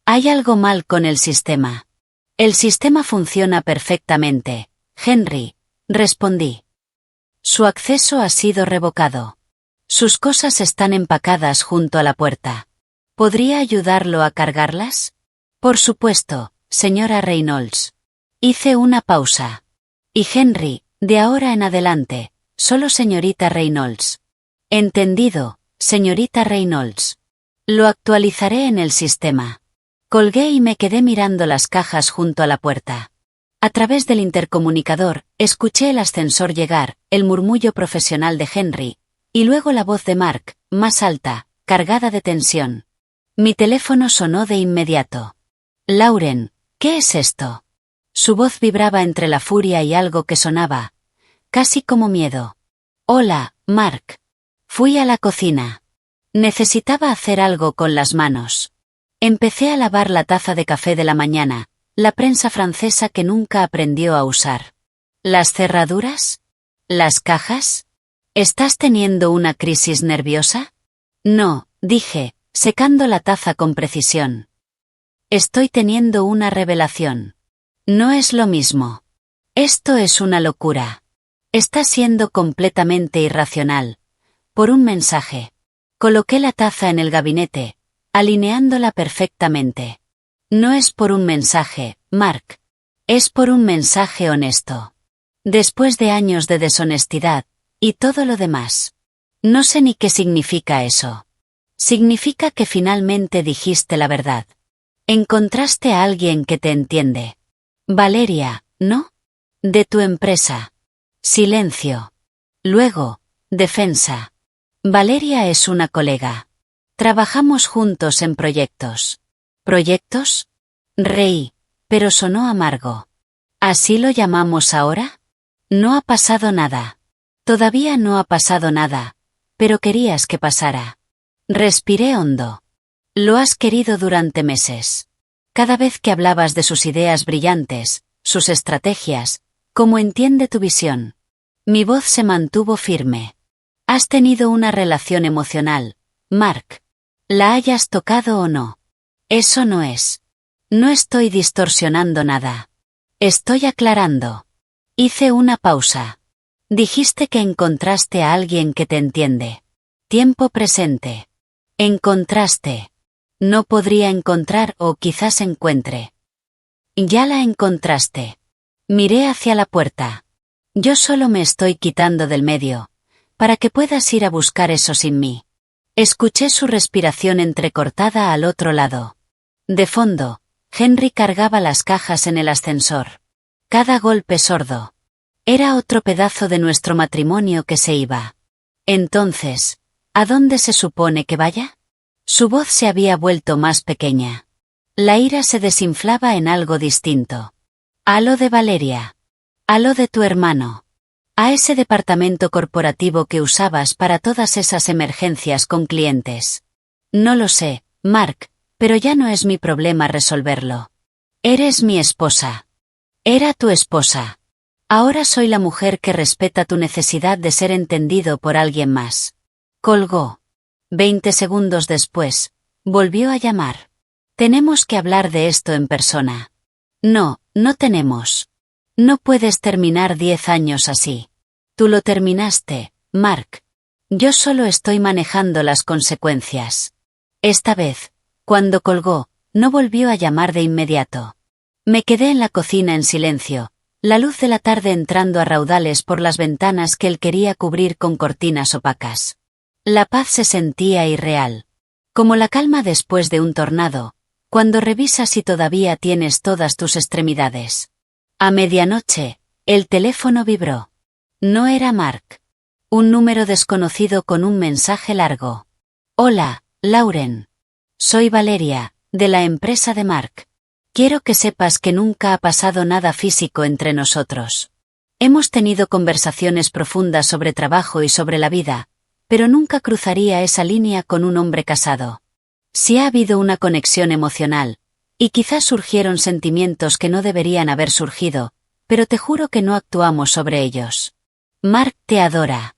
Hay algo mal con el sistema. El sistema funciona perfectamente, Henry, respondí. Su acceso ha sido revocado. Sus cosas están empacadas junto a la puerta. ¿Podría ayudarlo a cargarlas? Por supuesto, señora Reynolds. Hice una pausa. Y Henry, de ahora en adelante, solo señorita Reynolds. Entendido, señorita Reynolds. Lo actualizaré en el sistema. Colgué y me quedé mirando las cajas junto a la puerta. A través del intercomunicador, escuché el ascensor llegar, el murmullo profesional de Henry, y luego la voz de Mark, más alta, cargada de tensión. Mi teléfono sonó de inmediato. Lauren, ¿qué es esto? Su voz vibraba entre la furia y algo que sonaba, casi como miedo. Hola, Mark. Fui a la cocina. Necesitaba hacer algo con las manos. Empecé a lavar la taza de café de la mañana, la prensa francesa que nunca aprendió a usar. ¿Las cerraduras? ¿Las cajas? ¿Estás teniendo una crisis nerviosa? No, dije, secando la taza con precisión. Estoy teniendo una revelación. No es lo mismo. Esto es una locura. Está siendo completamente irracional. Por un mensaje. Coloqué la taza en el gabinete, alineándola perfectamente. No es por un mensaje, Mark. Es por un mensaje honesto. Después de años de deshonestidad, y todo lo demás. No sé ni qué significa eso. Significa que finalmente dijiste la verdad. Encontraste a alguien que te entiende. Valeria, ¿no? De tu empresa. Silencio. Luego, defensa. Valeria es una colega. Trabajamos juntos en proyectos. ¿Proyectos? Reí, pero sonó amargo. ¿Así lo llamamos ahora? No ha pasado nada. Todavía no ha pasado nada, pero querías que pasara. Respiré hondo. Lo has querido durante meses. Cada vez que hablabas de sus ideas brillantes, sus estrategias, cómo entiende tu visión. Mi voz se mantuvo firme. Has tenido una relación emocional, Mark. La hayas tocado o no. Eso no es. No estoy distorsionando nada. Estoy aclarando. Hice una pausa. Dijiste que encontraste a alguien que te entiende. Tiempo presente. Encontraste. No podría encontrar o quizás encuentre. Ya la encontraste. Miré hacia la puerta. Yo solo me estoy quitando del medio, para que puedas ir a buscar eso sin mí. Escuché su respiración entrecortada al otro lado. De fondo, Henry cargaba las cajas en el ascensor. Cada golpe sordo. Era otro pedazo de nuestro matrimonio que se iba. Entonces, ¿a dónde se supone que vaya? Su voz se había vuelto más pequeña. La ira se desinflaba en algo distinto. A lo de Valeria. A lo de tu hermano. A ese departamento corporativo que usabas para todas esas emergencias con clientes. No lo sé, Mark, pero ya no es mi problema resolverlo. Eres mi esposa. Era tu esposa. Ahora soy la mujer que respeta tu necesidad de ser entendido por alguien más. Colgó. 20 segundos después, volvió a llamar. Tenemos que hablar de esto en persona. No, no tenemos. No puedes terminar 10 años así. Tú lo terminaste, Mark. Yo solo estoy manejando las consecuencias. Esta vez, cuando colgó, no volvió a llamar de inmediato. Me quedé en la cocina en silencio, la luz de la tarde entrando a raudales por las ventanas que él quería cubrir con cortinas opacas. La paz se sentía irreal. Como la calma después de un tornado, cuando revisas si todavía tienes todas tus extremidades. A medianoche, el teléfono vibró. No era Mark. Un número desconocido con un mensaje largo. Hola, Lauren. Soy Valeria, de la empresa de Mark. Quiero que sepas que nunca ha pasado nada físico entre nosotros. Hemos tenido conversaciones profundas sobre trabajo y sobre la vida, pero nunca cruzaría esa línea con un hombre casado. Sí ha habido una conexión emocional, y quizás surgieron sentimientos que no deberían haber surgido, pero te juro que no actuamos sobre ellos. Mark te adora.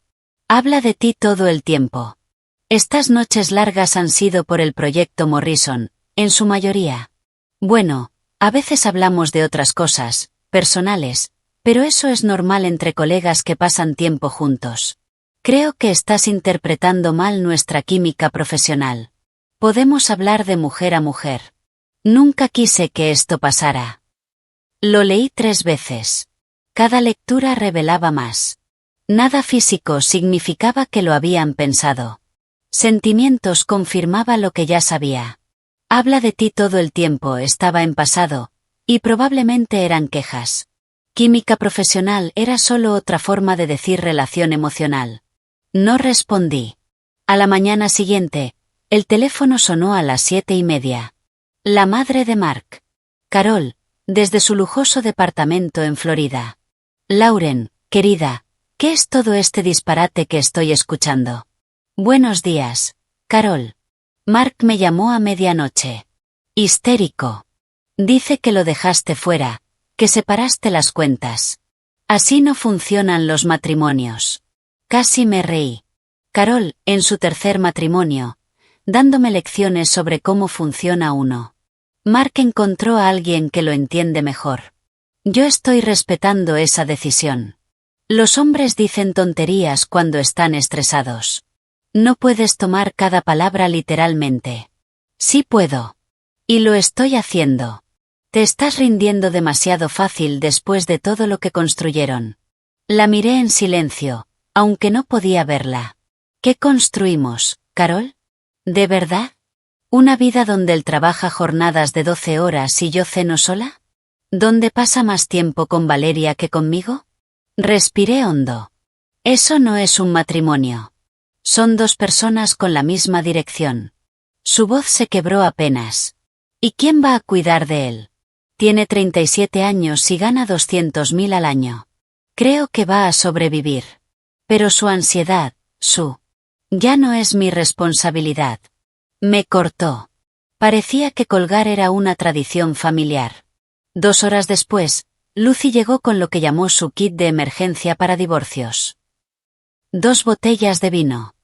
Habla de ti todo el tiempo. Estas noches largas han sido por el proyecto Morrison, en su mayoría. Bueno, a veces hablamos de otras cosas, personales, pero eso es normal entre colegas que pasan tiempo juntos. Creo que estás interpretando mal nuestra química profesional. Podemos hablar de mujer a mujer. Nunca quise que esto pasara. Lo leí 3 veces. Cada lectura revelaba más. Nada físico significaba que lo habían pensado. Sentimientos confirmaba lo que ya sabía. Habla de ti todo el tiempo estaba en pasado, y probablemente eran quejas. Química profesional era solo otra forma de decir relación emocional. No respondí. A la mañana siguiente, el teléfono sonó a las 7:30. La madre de Mark. Carol, desde su lujoso departamento en Florida. Lauren, querida, ¿qué es todo este disparate que estoy escuchando? Buenos días, Carol. Mark me llamó a medianoche. Histérico. Dice que lo dejaste fuera, que separaste las cuentas. Así no funcionan los matrimonios. Casi me reí. Carol, en su 3er matrimonio, dándome lecciones sobre cómo funciona uno. Mark encontró a alguien que lo entiende mejor. Yo estoy respetando esa decisión. Los hombres dicen tonterías cuando están estresados. No puedes tomar cada palabra literalmente. Sí puedo. Y lo estoy haciendo. Te estás rindiendo demasiado fácil después de todo lo que construyeron. La miré en silencio, aunque no podía verla. ¿Qué construimos, Carol? ¿De verdad? ¿Una vida donde él trabaja jornadas de 12 horas y yo ceno sola? ¿Dónde pasa más tiempo con Valeria que conmigo? Respiré hondo. Eso no es un matrimonio. Son 2 personas con la misma dirección. Su voz se quebró apenas. ¿Y quién va a cuidar de él? Tiene 37 años y gana 200.000 al año. Creo que va a sobrevivir. Pero su ansiedad, ya no es mi responsabilidad. Me cortó. Parecía que colgar era una tradición familiar. 2 horas después, Lucy llegó con lo que llamó su kit de emergencia para divorcios. 2 botellas de vino.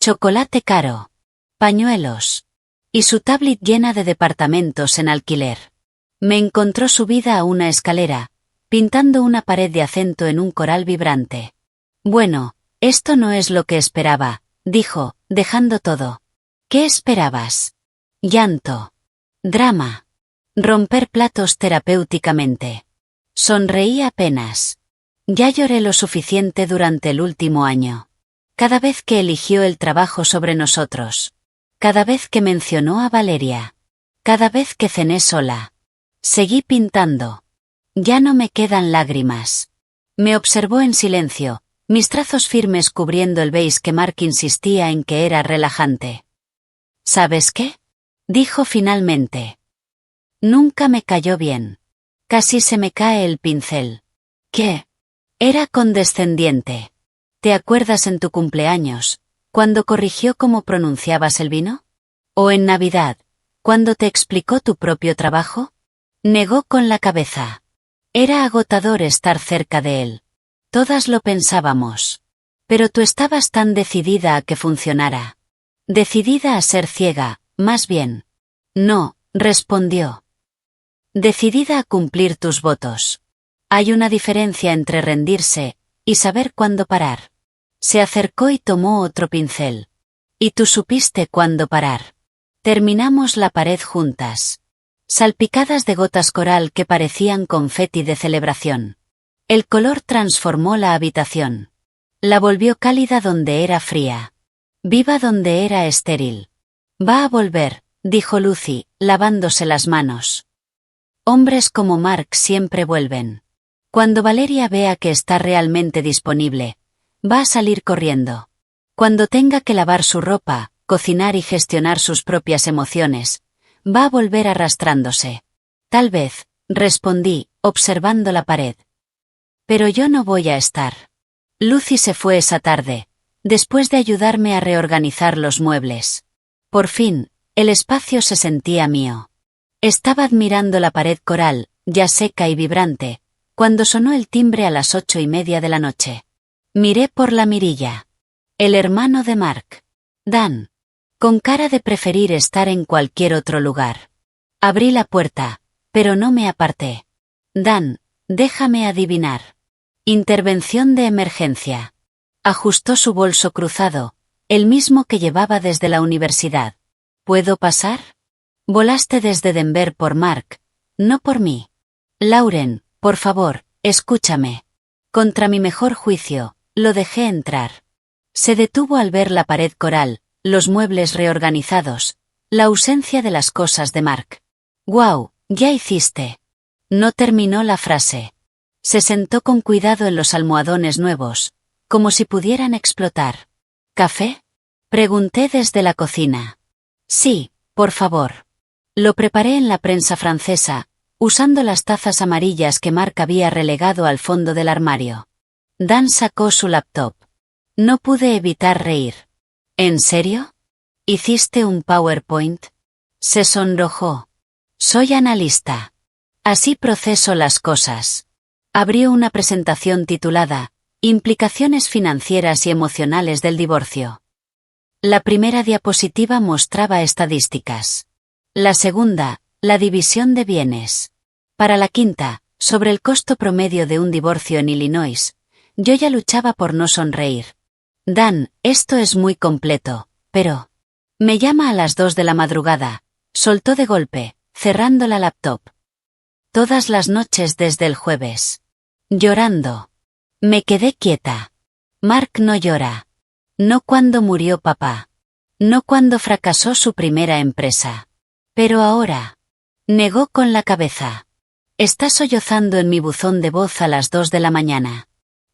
Chocolate caro. Pañuelos. Y su tablet llena de departamentos en alquiler. Me encontró subida a una escalera, pintando una pared de acento en un coral vibrante. Bueno, esto no es lo que esperaba, dijo, dejando todo. ¿Qué esperabas? Llanto. Drama. Romper platos terapéuticamente. Sonreí apenas. Ya lloré lo suficiente durante el último año. Cada vez que eligió el trabajo sobre nosotros. Cada vez que mencionó a Valeria. Cada vez que cené sola. Seguí pintando. Ya no me quedan lágrimas. Me observó en silencio, mis trazos firmes cubriendo el beige que Mark insistía en que era relajante. ¿Sabes qué? Dijo finalmente. Nunca me cayó bien. Casi se me cae el pincel. ¿Qué? Era condescendiente. ¿Te acuerdas en tu cumpleaños, cuando corrigió cómo pronunciabas el vino? ¿O en Navidad, cuando te explicó tu propio trabajo? Negó con la cabeza. Era agotador estar cerca de él. Todas lo pensábamos. Pero tú estabas tan decidida a que funcionara. Decidida a ser ciega, más bien. No, respondió. Decidida a cumplir tus votos. Hay una diferencia entre rendirse y saber cuándo parar. Se acercó y tomó otro pincel. Y tú supiste cuándo parar. Terminamos la pared juntas. Salpicadas de gotas coral que parecían confeti de celebración. El color transformó la habitación. La volvió cálida donde era fría. Viva donde era estéril. Va a volver, dijo Lucy, lavándose las manos. Hombres como Mark siempre vuelven. Cuando Valeria vea que está realmente disponible, Va a salir corriendo. Cuando tenga que lavar su ropa, cocinar y gestionar sus propias emociones, va a volver arrastrándose. Tal vez, respondí, observando la pared. Pero yo no voy a estar. Lucy se fue esa tarde, después de ayudarme a reorganizar los muebles. Por fin, el espacio se sentía mío. Estaba admirando la pared coral, ya seca y vibrante, cuando sonó el timbre a las 8:30 de la noche. Miré por la mirilla. El hermano de Mark. Dan. Con cara de preferir estar en cualquier otro lugar. Abrí la puerta, pero no me aparté. Dan, déjame adivinar. Intervención de emergencia. Ajustó su bolso cruzado, el mismo que llevaba desde la universidad. ¿Puedo pasar? Volaste desde Denver por Mark, no por mí. Lauren, por favor, escúchame. Contra mi mejor juicio, lo dejé entrar. Se detuvo al ver la pared coral, los muebles reorganizados, la ausencia de las cosas de Mark. «Guau, ya hiciste». No terminó la frase. Se sentó con cuidado en los almohadones nuevos, como si pudieran explotar. ¿Café? Pregunté desde la cocina. Sí, por favor. Lo preparé en la prensa francesa, usando las tazas amarillas que Mark había relegado al fondo del armario. Dan sacó su laptop. No pude evitar reír. ¿En serio? ¿Hiciste un PowerPoint? Se sonrojó. Soy analista. Así proceso las cosas. Abrió una presentación titulada Implicaciones financieras y emocionales del divorcio. La primera diapositiva mostraba estadísticas. La segunda, la división de bienes. Para la quinta, sobre el costo promedio de un divorcio en Illinois, yo ya luchaba por no sonreír. Dan, esto es muy completo, pero... Me llama a las 2 de la madrugada, soltó de golpe, cerrando la laptop. Todas las noches desde el jueves. Llorando. Me quedé quieta. Mark no llora. No cuando murió papá. No cuando fracasó su primera empresa. Pero ahora. Negó con la cabeza. Está sollozando en mi buzón de voz a las 2 de la mañana.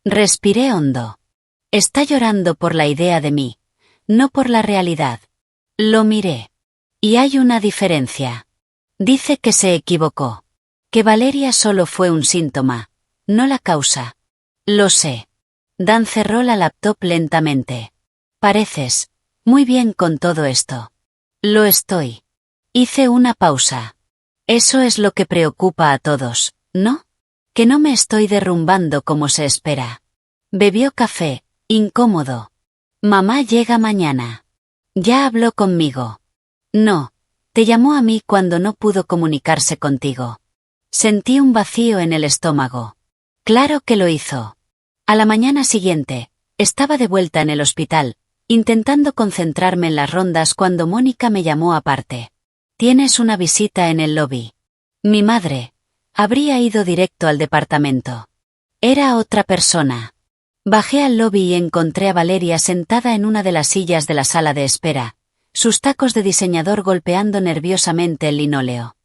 Respiré hondo. Está llorando por la idea de mí, no por la realidad. Lo miré. Y hay una diferencia. Dice que se equivocó. Que Valeria solo fue un síntoma, no la causa. Lo sé. Dan cerró la laptop lentamente. Pareces muy bien con todo esto. Lo estoy. Hice una pausa. Eso es lo que preocupa a todos, ¿no? Que no me estoy derrumbando como se espera. Bebió café, incómodo. Mamá llega mañana. Ya habló conmigo. No, te llamó a mí cuando no pudo comunicarse contigo. Sentí un vacío en el estómago. Claro que lo hizo. A la mañana siguiente, estaba de vuelta en el hospital, intentando concentrarme en las rondas cuando Mónica me llamó aparte. Tienes una visita en el lobby. Mi madre. Habría ido directo al departamento. Era otra persona. Bajé al lobby y encontré a Valeria sentada en una de las sillas de la sala de espera, sus tacos de diseñador golpeando nerviosamente el linóleo.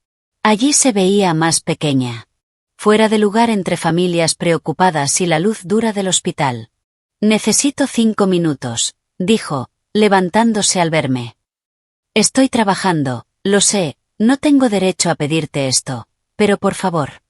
Allí se veía más pequeña. Fuera de lugar entre familias preocupadas y la luz dura del hospital. Necesito 5 minutos, dijo, levantándose al verme. Estoy trabajando, lo sé, no tengo derecho a pedirte esto, pero por favor.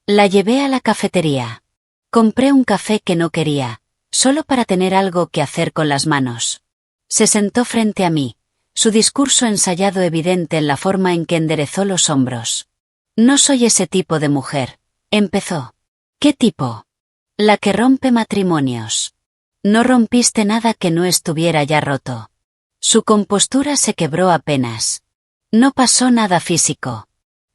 La llevé a la cafetería. Compré un café que no quería, solo para tener algo que hacer con las manos. Se sentó frente a mí, su discurso ensayado evidente en la forma en que enderezó los hombros. No soy ese tipo de mujer, empezó. ¿Qué tipo? La que rompe matrimonios. No rompiste nada que no estuviera ya roto. Su compostura se quebró apenas. No pasó nada físico.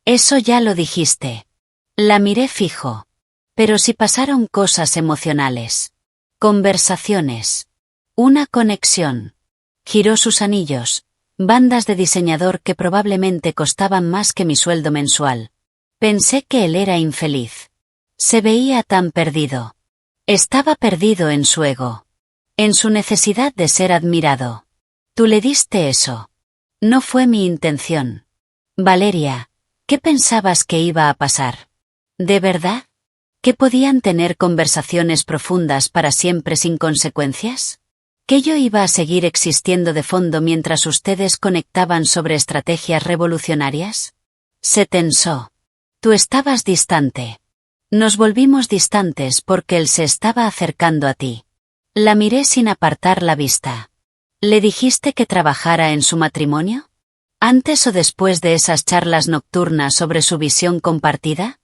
Eso ya lo dijiste. La miré fijo. Pero sí pasaron cosas emocionales. Conversaciones. Una conexión. Giró sus anillos, bandas de diseñador que probablemente costaban más que mi sueldo mensual. Pensé que él era infeliz. Se veía tan perdido. Estaba perdido en su ego. En su necesidad de ser admirado. Tú le diste eso. No fue mi intención. Valeria, ¿qué pensabas que iba a pasar? ¿De verdad? ¿Que podían tener conversaciones profundas para siempre sin consecuencias? ¿Que yo iba a seguir existiendo de fondo mientras ustedes conectaban sobre estrategias revolucionarias? Se tensó. Tú estabas distante. Nos volvimos distantes porque él se estaba acercando a ti. La miré sin apartar la vista. ¿Le dijiste que trabajara en su matrimonio? ¿Antes o después de esas charlas nocturnas sobre su visión compartida?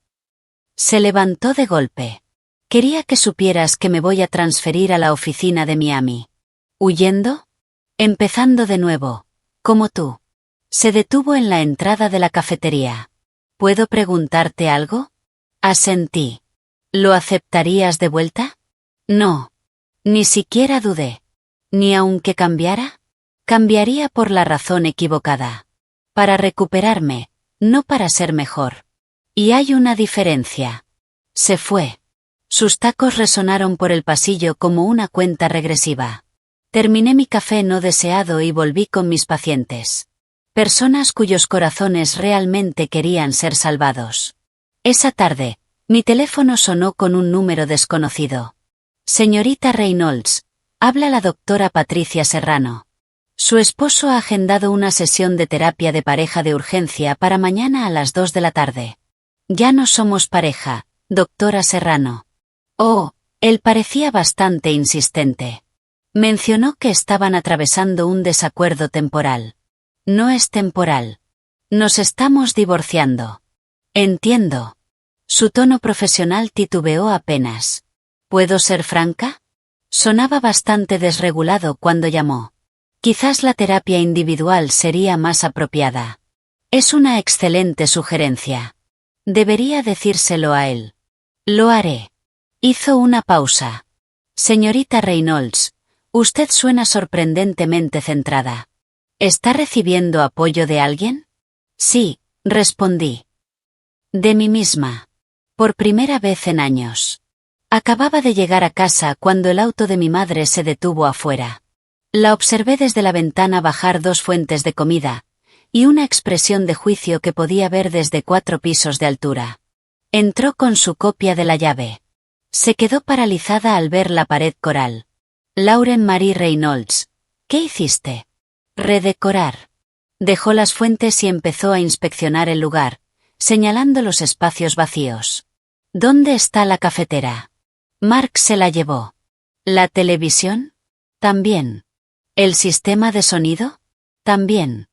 Se levantó de golpe. Quería que supieras que me voy a transferir a la oficina de Miami. ¿Huyendo? Empezando de nuevo, como tú. Se detuvo en la entrada de la cafetería. ¿Puedo preguntarte algo? Asentí. ¿Lo aceptarías de vuelta? No. Ni siquiera dudé. ¿Ni aunque cambiara? Cambiaría por la razón equivocada. Para recuperarme, no para ser mejor. Y hay una diferencia. Se fue. Sus tacos resonaron por el pasillo como una cuenta regresiva. Terminé mi café no deseado y volví con mis pacientes. Personas cuyos corazones realmente querían ser salvados. Esa tarde, mi teléfono sonó con un número desconocido. Señorita Reynolds, habla la doctora Patricia Serrano. Su esposo ha agendado una sesión de terapia de pareja de urgencia para mañana a las 2 de la tarde. Ya no somos pareja, doctora Serrano. Oh, él parecía bastante insistente. Mencionó que estaban atravesando un desacuerdo temporal. No es temporal. Nos estamos divorciando. Entiendo. Su tono profesional titubeó apenas. ¿Puedo ser franca? Sonaba bastante desregulado cuando llamó. Quizás la terapia individual sería más apropiada. Es una excelente sugerencia. Debería decírselo a él. Lo haré. Hizo una pausa. Señorita Reynolds, usted suena sorprendentemente centrada. ¿Está recibiendo apoyo de alguien? Sí, respondí. De mí misma. Por primera vez en años. Acababa de llegar a casa cuando el auto de mi madre se detuvo afuera. La observé desde la ventana bajar 2 fuentes de comida, y una expresión de juicio que podía ver desde 4 pisos de altura. Entró con su copia de la llave. Se quedó paralizada al ver la pared coral. Lauren Marie Reynolds, ¿qué hiciste? Redecorar. Dejó las fuentes y empezó a inspeccionar el lugar, señalando los espacios vacíos. ¿Dónde está la cafetera? Mark se la llevó. ¿La televisión? También. ¿El sistema de sonido? También.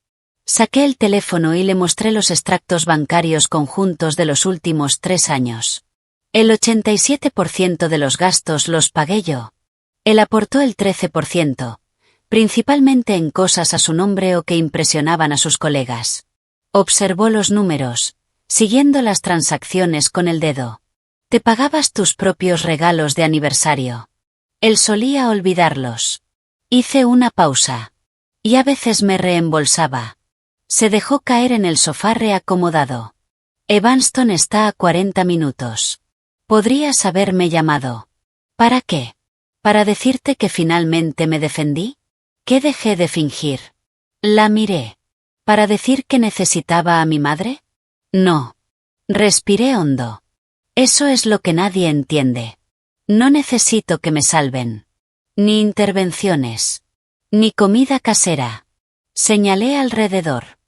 Saqué el teléfono y le mostré los extractos bancarios conjuntos de los últimos 3 años. El 87% de los gastos los pagué yo. Él aportó el 13%, principalmente en cosas a su nombre o que impresionaban a sus colegas. Observó los números, siguiendo las transacciones con el dedo. Te pagabas tus propios regalos de aniversario. Él solía olvidarlos. Hice una pausa. Y a veces me reembolsaba. Se dejó caer en el sofá reacomodado. Evanston está a 40 minutos. Podrías haberme llamado. ¿Para qué? ¿Para decirte que finalmente me defendí? ¿Qué dejé de fingir? La miré. ¿Para decir que necesitaba a mi madre? No. Respiré hondo. Eso es lo que nadie entiende. No necesito que me salven. Ni intervenciones. Ni comida casera. Señalé alrededor.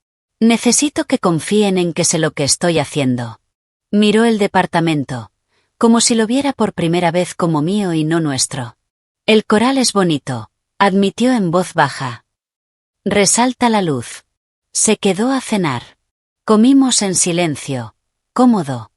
Necesito que confíen en que sé lo que estoy haciendo. Miró el departamento, como si lo viera por primera vez como mío y no nuestro. El coral es bonito, admitió en voz baja. Resalta la luz. Se quedó a cenar. Comimos en silencio, cómodo.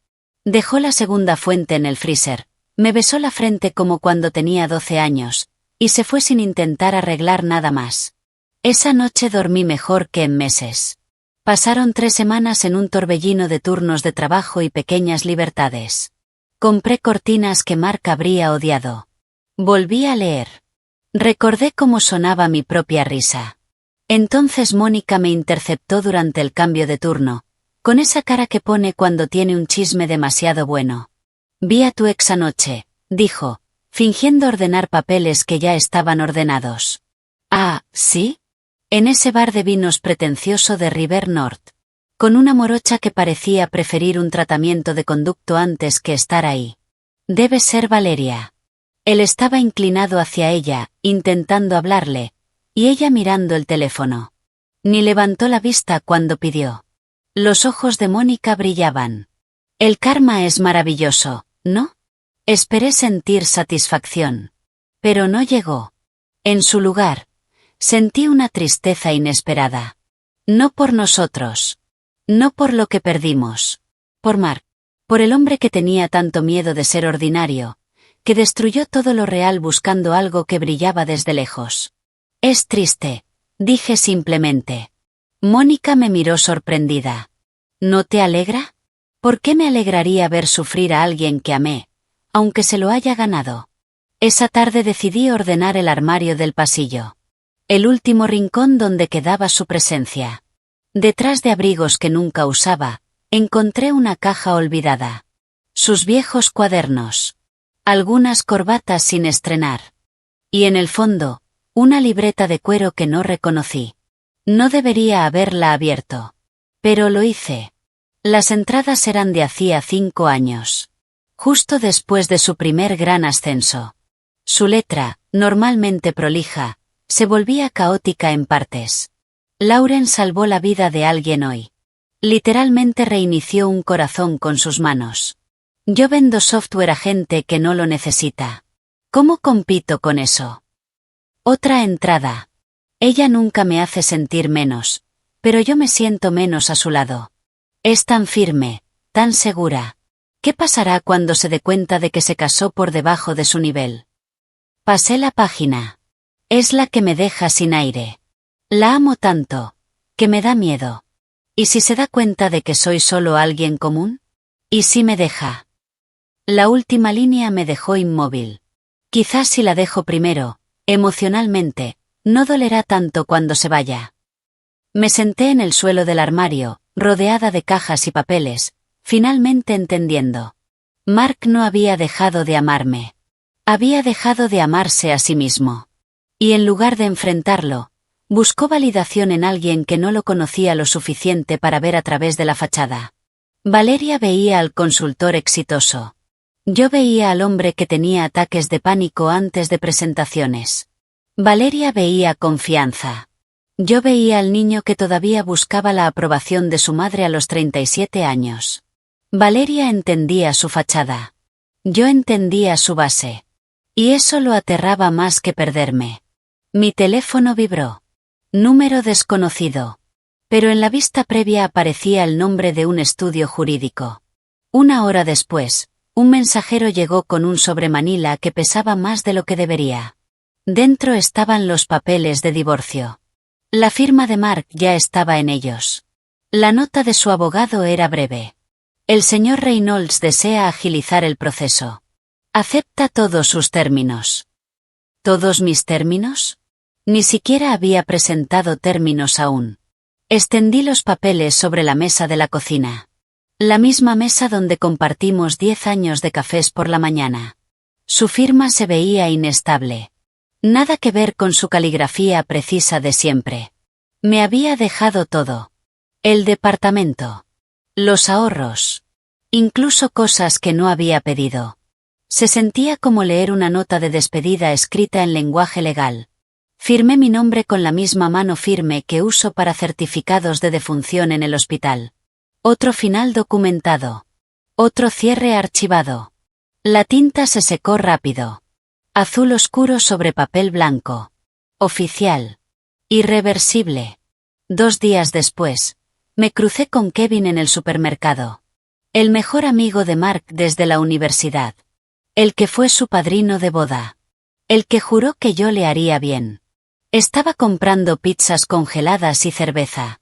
Dejó la segunda fuente en el freezer, me besó la frente como cuando tenía 12 años, y se fue sin intentar arreglar nada más. Esa noche dormí mejor que en meses. Pasaron 3 semanas en un torbellino de turnos de trabajo y pequeñas libertades. Compré cortinas que Mark habría odiado. Volví a leer. Recordé cómo sonaba mi propia risa. Entonces Mónica me interceptó durante el cambio de turno, con esa cara que pone cuando tiene un chisme demasiado bueno. Vi a tu ex anoche, dijo, fingiendo ordenar papeles que ya estaban ordenados. Ah, ¿sí? En ese bar de vinos pretencioso de River North. Con una morocha que parecía preferir un tratamiento de conducto antes que estar ahí. Debe ser Valeria. Él estaba inclinado hacia ella, intentando hablarle, y ella mirando el teléfono. Ni levantó la vista cuando pidió. Los ojos de Mónica brillaban. El karma es maravilloso, ¿no? Esperé sentir satisfacción. Pero no llegó. En su lugar, sentí una tristeza inesperada. No por nosotros. No por lo que perdimos. Por Mark. Por el hombre que tenía tanto miedo de ser ordinario, que destruyó todo lo real buscando algo que brillaba desde lejos. Es triste, dije simplemente. Mónica me miró sorprendida. ¿No te alegra? ¿Por qué me alegraría ver sufrir a alguien que amé, aunque se lo haya ganado? Esa tarde decidí ordenar el armario del pasillo. El último rincón donde quedaba su presencia. Detrás de abrigos que nunca usaba, encontré una caja olvidada. Sus viejos cuadernos. Algunas corbatas sin estrenar. Y en el fondo, una libreta de cuero que no reconocí. No debería haberla abierto. Pero lo hice. Las entradas eran de hacía 5 años. Justo después de su primer gran ascenso. Su letra, normalmente prolija, se volvía caótica en partes. Lauren salvó la vida de alguien hoy. Literalmente reinició un corazón con sus manos. Yo vendo software a gente que no lo necesita. ¿Cómo compito con eso? Otra entrada. Ella nunca me hace sentir menos, pero yo me siento menos a su lado. Es tan firme, tan segura. ¿Qué pasará cuando se dé cuenta de que se casó por debajo de su nivel? Pasé la página. Es la que me deja sin aire. La amo tanto, que me da miedo. ¿Y si se da cuenta de que soy solo alguien común? ¿Y si me deja? La última línea me dejó inmóvil. Quizás si la dejo primero, emocionalmente, no dolerá tanto cuando se vaya. Me senté en el suelo del armario, rodeada de cajas y papeles, finalmente entendiendo. Mark no había dejado de amarme. Había dejado de amarse a sí mismo. Y en lugar de enfrentarlo, buscó validación en alguien que no lo conocía lo suficiente para ver a través de la fachada. Valeria veía al consultor exitoso. Yo veía al hombre que tenía ataques de pánico antes de presentaciones. Valeria veía confianza. Yo veía al niño que todavía buscaba la aprobación de su madre a los 37 años. Valeria entendía su fachada. Yo entendía su base. Y eso lo aterraba más que perderme. Mi teléfono vibró. Número desconocido. Pero en la vista previa aparecía el nombre de un estudio jurídico. 1 hora después, un mensajero llegó con un sobre Manila que pesaba más de lo que debería. Dentro estaban los papeles de divorcio. La firma de Mark ya estaba en ellos. La nota de su abogado era breve. El señor Reynolds desea agilizar el proceso. Acepta todos sus términos. ¿Todos mis términos? Ni siquiera había presentado términos aún. Extendí los papeles sobre la mesa de la cocina. La misma mesa donde compartimos 10 años de cafés por la mañana. Su firma se veía inestable. Nada que ver con su caligrafía precisa de siempre. Me había dejado todo. El departamento. Los ahorros. Incluso cosas que no había pedido. Se sentía como leer una nota de despedida escrita en lenguaje legal. Firmé mi nombre con la misma mano firme que uso para certificados de defunción en el hospital. Otro final documentado. Otro cierre archivado. La tinta se secó rápido. Azul oscuro sobre papel blanco. Oficial. Irreversible. 2 días después, me crucé con Kevin en el supermercado. El mejor amigo de Mark desde la universidad. El que fue su padrino de boda. El que juró que yo le haría bien. Estaba comprando pizzas congeladas y cerveza.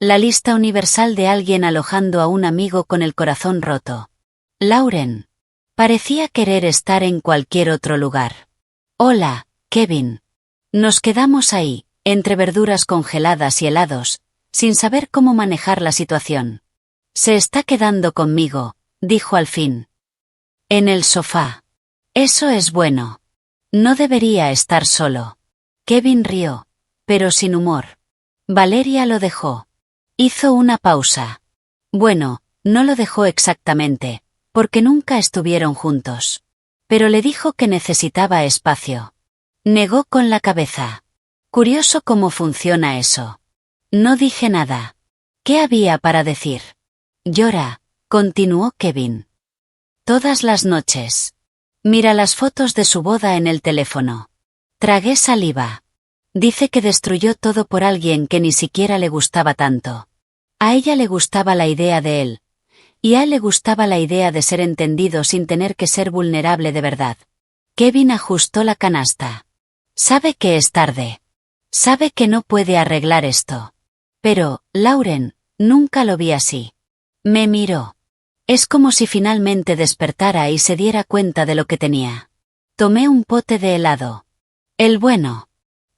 La lista universal de alguien alojando a un amigo con el corazón roto. Lauren. Parecía querer estar en cualquier otro lugar. Hola, Kevin. Nos quedamos ahí, entre verduras congeladas y helados, sin saber cómo manejar la situación. Se está quedando conmigo, dijo al fin. En el sofá. Eso es bueno. No debería estar solo. Kevin rió, pero sin humor. Valeria lo dejó. Hizo una pausa. Bueno, no lo dejó exactamente, porque nunca estuvieron juntos. pero le dijo que necesitaba espacio. Negó con la cabeza. Curioso cómo funciona eso. No dije nada. ¿Qué había para decir? Llora, continuó Kevin. Todas las noches. Mira las fotos de su boda en el teléfono. Tragué saliva. Dice que destruyó todo por alguien que ni siquiera le gustaba tanto. A ella le gustaba la idea de él. Y a él le gustaba la idea de ser entendido sin tener que ser vulnerable de verdad. Kevin ajustó la canasta. Sabe que es tarde. Sabe que no puede arreglar esto. Pero, Lauren, nunca lo vi así. Me miró. Es como si finalmente despertara y se diera cuenta de lo que tenía. Tomé un pote de helado. El bueno.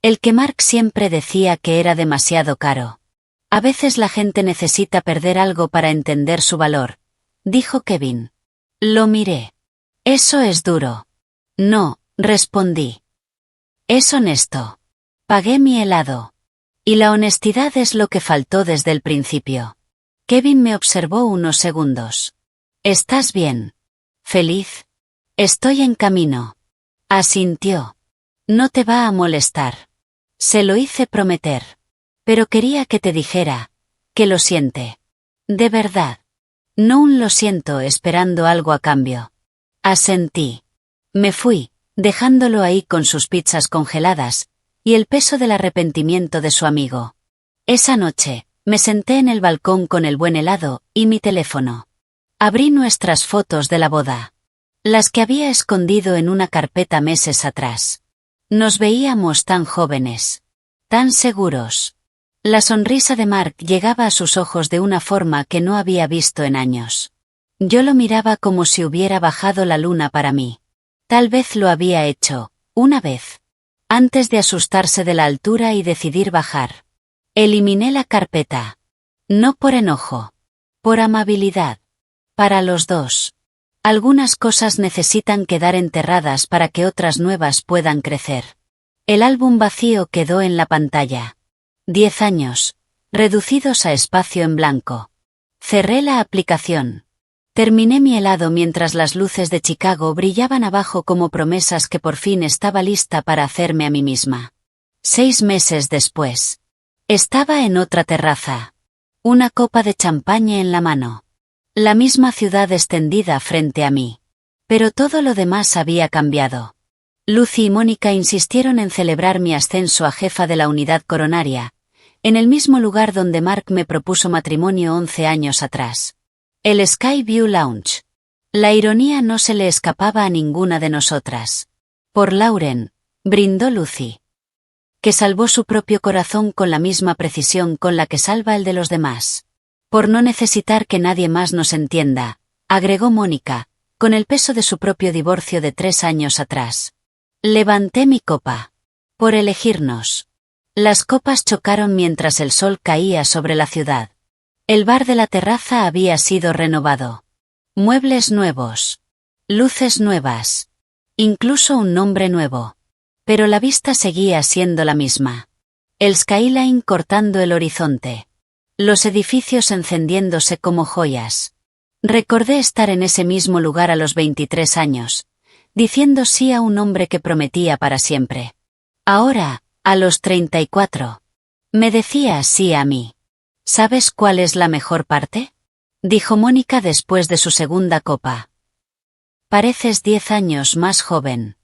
El que Mark siempre decía que era demasiado caro. A veces la gente necesita perder algo para entender su valor, dijo Kevin. Lo miré. Eso es duro. No, respondí. Es honesto. Pagué mi helado. Y la honestidad es lo que faltó desde el principio. Kevin me observó unos segundos. ¿Estás bien? ¿Feliz? Estoy en camino. Asintió. No te va a molestar. Se lo hice prometer. Pero quería que te dijera, que lo siente. De verdad. No un lo siento esperando algo a cambio. Asentí. Me fui, dejándolo ahí con sus pizzas congeladas, y el peso del arrepentimiento de su amigo. Esa noche, me senté en el balcón con el buen helado y mi teléfono. Abrí nuestras fotos de la boda. Las que había escondido en una carpeta meses atrás. Nos veíamos tan jóvenes. Tan seguros. La sonrisa de Mark llegaba a sus ojos de una forma que no había visto en años. Yo lo miraba como si hubiera bajado la luna para mí. Tal vez lo había hecho, una vez. Antes de asustarse de la altura y decidir bajar. Eliminé la carpeta. No por enojo. Por amabilidad. Para los dos. Algunas cosas necesitan quedar enterradas para que otras nuevas puedan crecer. El álbum vacío quedó en la pantalla. 10 años, reducidos a espacio en blanco. Cerré la aplicación. Terminé mi helado mientras las luces de Chicago brillaban abajo como promesas que por fin estaba lista para hacerme a mí misma. 6 meses después. Estaba en otra terraza. Una copa de champaña en la mano. La misma ciudad extendida frente a mí. Pero todo lo demás había cambiado. Lucy y Mónica insistieron en celebrar mi ascenso a jefa de la unidad coronaria, en el mismo lugar donde Mark me propuso matrimonio 11 años atrás. El Skyview Lounge. La ironía no se le escapaba a ninguna de nosotras. Por Lauren, brindó Lucy. Que salvó su propio corazón con la misma precisión con la que salva el de los demás. Por no necesitar que nadie más nos entienda, agregó Mónica, con el peso de su propio divorcio de 3 años atrás. Levanté mi copa. Por elegirnos. Las copas chocaron mientras el sol caía sobre la ciudad. El bar de la terraza había sido renovado. Muebles nuevos. Luces nuevas. Incluso un nombre nuevo. Pero la vista seguía siendo la misma. El skyline cortando el horizonte. Los edificios encendiéndose como joyas. Recordé estar en ese mismo lugar a los 23 años, diciendo sí a un hombre que prometía para siempre. Ahora, a los 34. Me decía sí a mí. ¿Sabes cuál es la mejor parte? Dijo Mónica después de su segunda copa. Pareces 10 años más joven.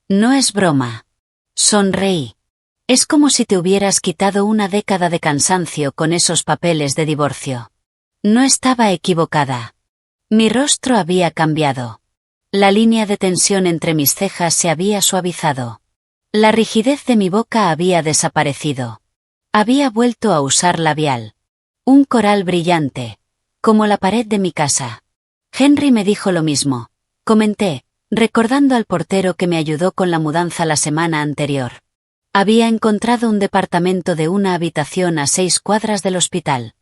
No es broma. Sonreí. Es como si te hubieras quitado una década de cansancio con esos papeles de divorcio. No estaba equivocada. Mi rostro había cambiado. La línea de tensión entre mis cejas se había suavizado. La rigidez de mi boca había desaparecido. Había vuelto a usar labial. Un coral brillante, como la pared de mi casa. Henry me dijo lo mismo, comenté, recordando al portero que me ayudó con la mudanza la semana anterior. Había encontrado un departamento de una habitación a 6 cuadras del hospital.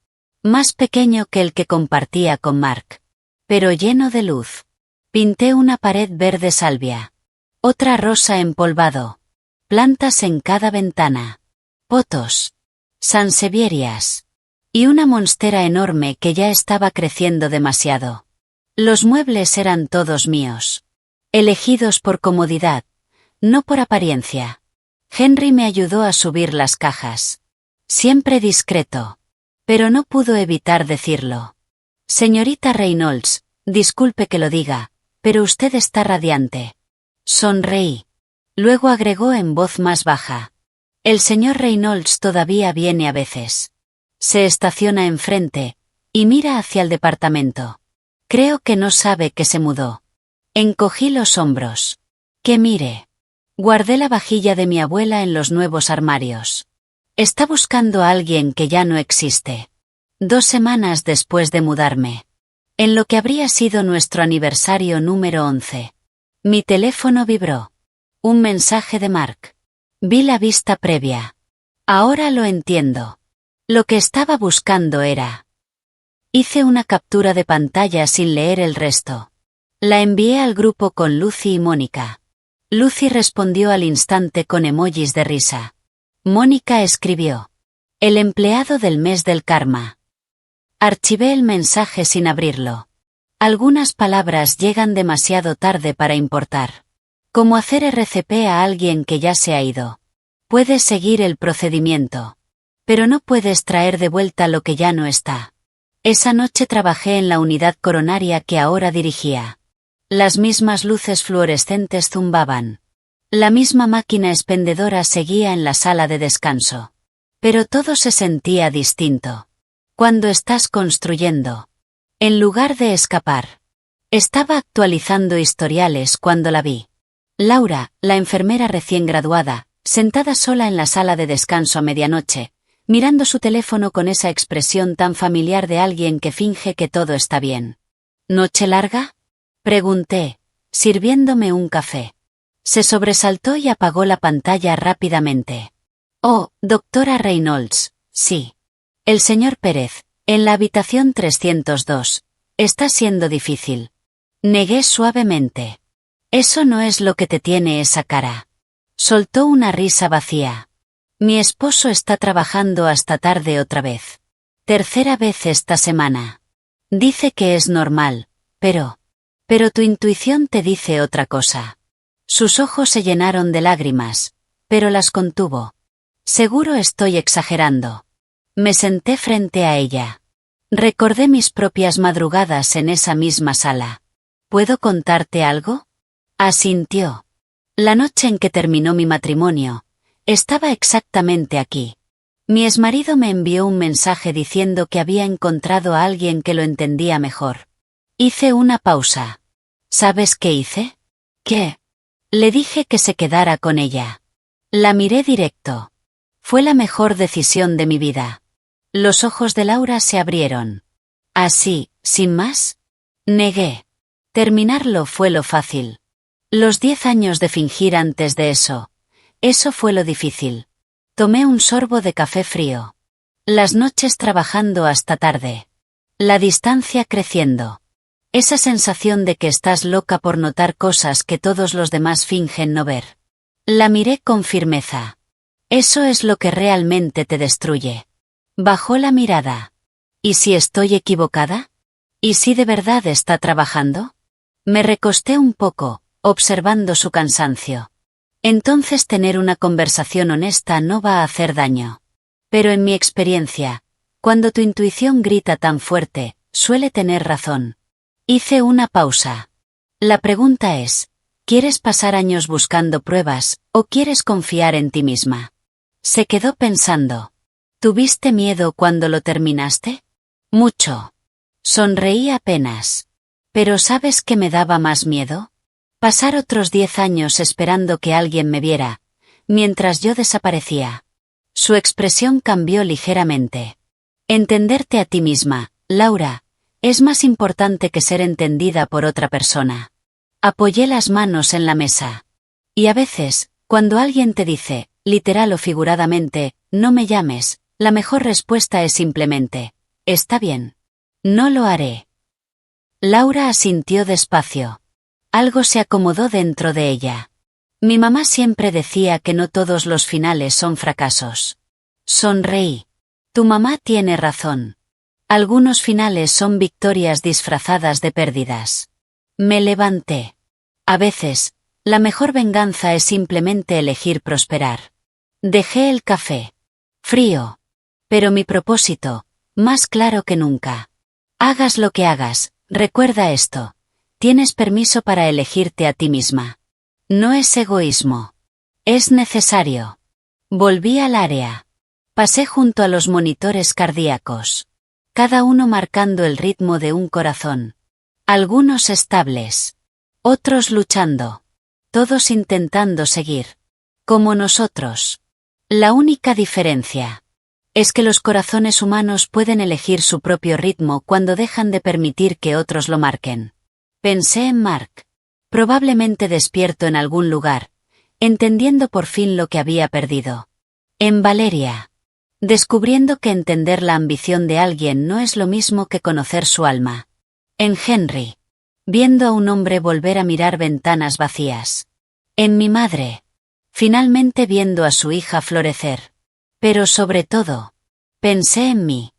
Más pequeño que el que compartía con Mark. Pero lleno de luz. Pinté una pared verde salvia. Otra rosa empolvado. Plantas en cada ventana. Potos. Sansevierias. Y una monstera enorme que ya estaba creciendo demasiado. Los muebles eran todos míos. elegidos por comodidad, no por apariencia. Henry me ayudó a subir las cajas. Siempre discreto. Pero no pudo evitar decirlo. Señorita Reynolds, disculpe que lo diga, pero usted está radiante. Sonreí. Luego agregó en voz más baja. El señor Reynolds todavía viene a veces. Se estaciona enfrente, y mira hacia el departamento. Creo que no sabe que se mudó. Encogí los hombros. Que mire. Guardé la vajilla de mi abuela en los nuevos armarios. Está buscando a alguien que ya no existe. 2 semanas después de mudarme. En lo que habría sido nuestro aniversario número 11. Mi teléfono vibró. Un mensaje de Mark. Vi la vista previa. Ahora lo entiendo. Lo que estaba buscando era... Hice una captura de pantalla sin leer el resto. La envié al grupo con Lucy y Mónica. Lucy respondió al instante con emojis de risa. Mónica escribió: el empleado del mes del karma. Archivé el mensaje sin abrirlo. Algunas palabras llegan demasiado tarde para importar. Como hacer RCP a alguien que ya se ha ido. Puedes seguir el procedimiento. Pero no puedes traer de vuelta lo que ya no está. Esa noche trabajé en la unidad coronaria que ahora dirigía. Las mismas luces fluorescentes zumbaban. La misma máquina expendedora seguía en la sala de descanso. Pero todo se sentía distinto. Cuando estás construyendo. En lugar de escapar. Estaba actualizando historiales cuando la vi. Laura, la enfermera recién graduada, sentada sola en la sala de descanso a medianoche, mirando su teléfono con esa expresión tan familiar de alguien que finge que todo está bien. ¿Noche larga? Pregunté, sirviéndome un café. Se sobresaltó y apagó la pantalla rápidamente. Oh, doctora Reynolds, sí. El señor Pérez, en la habitación 302. Está siendo difícil. Negué suavemente. Eso no es lo que te tiene esa cara. Soltó una risa vacía. Mi esposo está trabajando hasta tarde otra vez. 3ª vez esta semana. Dice que es normal, pero tu intuición te dice otra cosa. Sus ojos se llenaron de lágrimas, pero las contuvo. Seguro estoy exagerando. Me senté frente a ella. Recordé mis propias madrugadas en esa misma sala. ¿Puedo contarte algo? Asintió. La noche en que terminó mi matrimonio, estaba exactamente aquí. Mi exmarido me envió un mensaje diciendo que había encontrado a alguien que lo entendía mejor. Hice una pausa. ¿Sabes qué hice? ¿Qué? Le dije que se quedara con ella. La miré directo. Fue la mejor decisión de mi vida. Los ojos de Laura se abrieron. ¿Así, sin más? Negué. Terminarlo fue lo fácil. Los 10 años de fingir antes de eso. Eso fue lo difícil. Tomé un sorbo de café frío. Las noches trabajando hasta tarde. La distancia creciendo. Esa sensación de que estás loca por notar cosas que todos los demás fingen no ver. La miré con firmeza. Eso es lo que realmente te destruye. Bajó la mirada. ¿Y si estoy equivocada? ¿Y si de verdad está trabajando? Me recosté un poco, observando su cansancio. Entonces tener una conversación honesta no va a hacer daño. Pero en mi experiencia, cuando tu intuición grita tan fuerte, suele tener razón. Hice una pausa. La pregunta es, ¿quieres pasar años buscando pruebas, o quieres confiar en ti misma? Se quedó pensando. ¿Tuviste miedo cuando lo terminaste? Mucho. Sonreí apenas. ¿Pero sabes qué me daba más miedo? Pasar otros 10 años esperando que alguien me viera, mientras yo desaparecía. Su expresión cambió ligeramente. Entenderte a ti misma, Laura, es más importante que ser entendida por otra persona. Apoyé las manos en la mesa. Y a veces, cuando alguien te dice, literal o figuradamente, no me llames, la mejor respuesta es simplemente, está bien. No lo haré. Laura asintió despacio. Algo se acomodó dentro de ella. Mi mamá siempre decía que no todos los finales son fracasos. Sonreí. Tu mamá tiene razón. Algunos finales son victorias disfrazadas de pérdidas. Me levanté. A veces, la mejor venganza es simplemente elegir prosperar. Dejé el café. Frío. Pero mi propósito, más claro que nunca. Hagas lo que hagas, recuerda esto. Tienes permiso para elegirte a ti misma. No es egoísmo. Es necesario. Volví al área. Pasé junto a los monitores cardíacos. Cada uno marcando el ritmo de un corazón. Algunos estables. Otros luchando. Todos intentando seguir. Como nosotros. La única diferencia es que los corazones humanos pueden elegir su propio ritmo cuando dejan de permitir que otros lo marquen. Pensé en Mark. Probablemente despierto en algún lugar, entendiendo por fin lo que había perdido. En Valeria. Descubriendo que entender la ambición de alguien no es lo mismo que conocer su alma. En Henry. Viendo a un hombre volver a mirar ventanas vacías. En mi madre. Finalmente viendo a su hija florecer. Pero sobre todo, pensé en mí.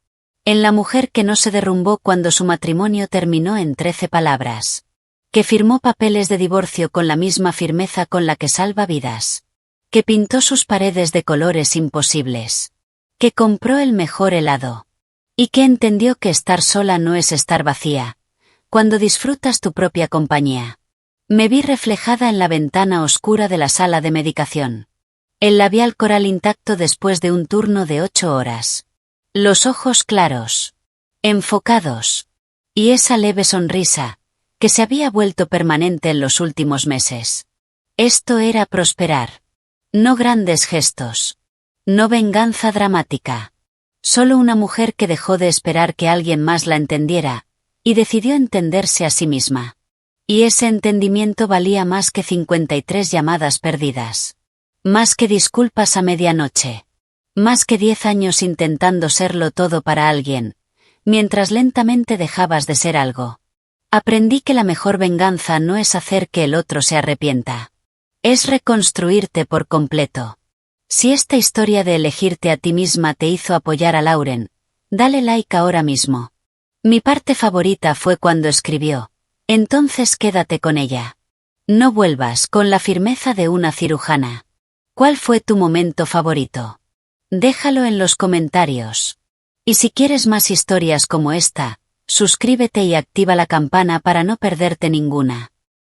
En la mujer que no se derrumbó cuando su matrimonio terminó en 13 palabras. Que firmó papeles de divorcio con la misma firmeza con la que salva vidas. Que pintó sus paredes de colores imposibles. Que compró el mejor helado. Y que entendió que estar sola no es estar vacía, cuando disfrutas tu propia compañía. Me vi reflejada en la ventana oscura de la sala de medicación. El labial coral intacto después de un turno de 8 horas. Los ojos claros. Enfocados. Y esa leve sonrisa, que se había vuelto permanente en los últimos meses. Esto era prosperar. No grandes gestos. No venganza dramática. Solo una mujer que dejó de esperar que alguien más la entendiera, y decidió entenderse a sí misma. Y ese entendimiento valía más que 53 llamadas perdidas. Más que disculpas a medianoche. Más que 10 años intentando serlo todo para alguien, mientras lentamente dejabas de ser algo. Aprendí que la mejor venganza no es hacer que el otro se arrepienta. Es reconstruirte por completo. Si esta historia de elegirte a ti misma te hizo apoyar a Lauren, dale like ahora mismo. Mi parte favorita fue cuando escribió, entonces quédate con ella. No vuelvas, con la firmeza de una cirujana. ¿Cuál fue tu momento favorito? Déjalo en los comentarios. Y si quieres más historias como esta, suscríbete y activa la campana para no perderte ninguna.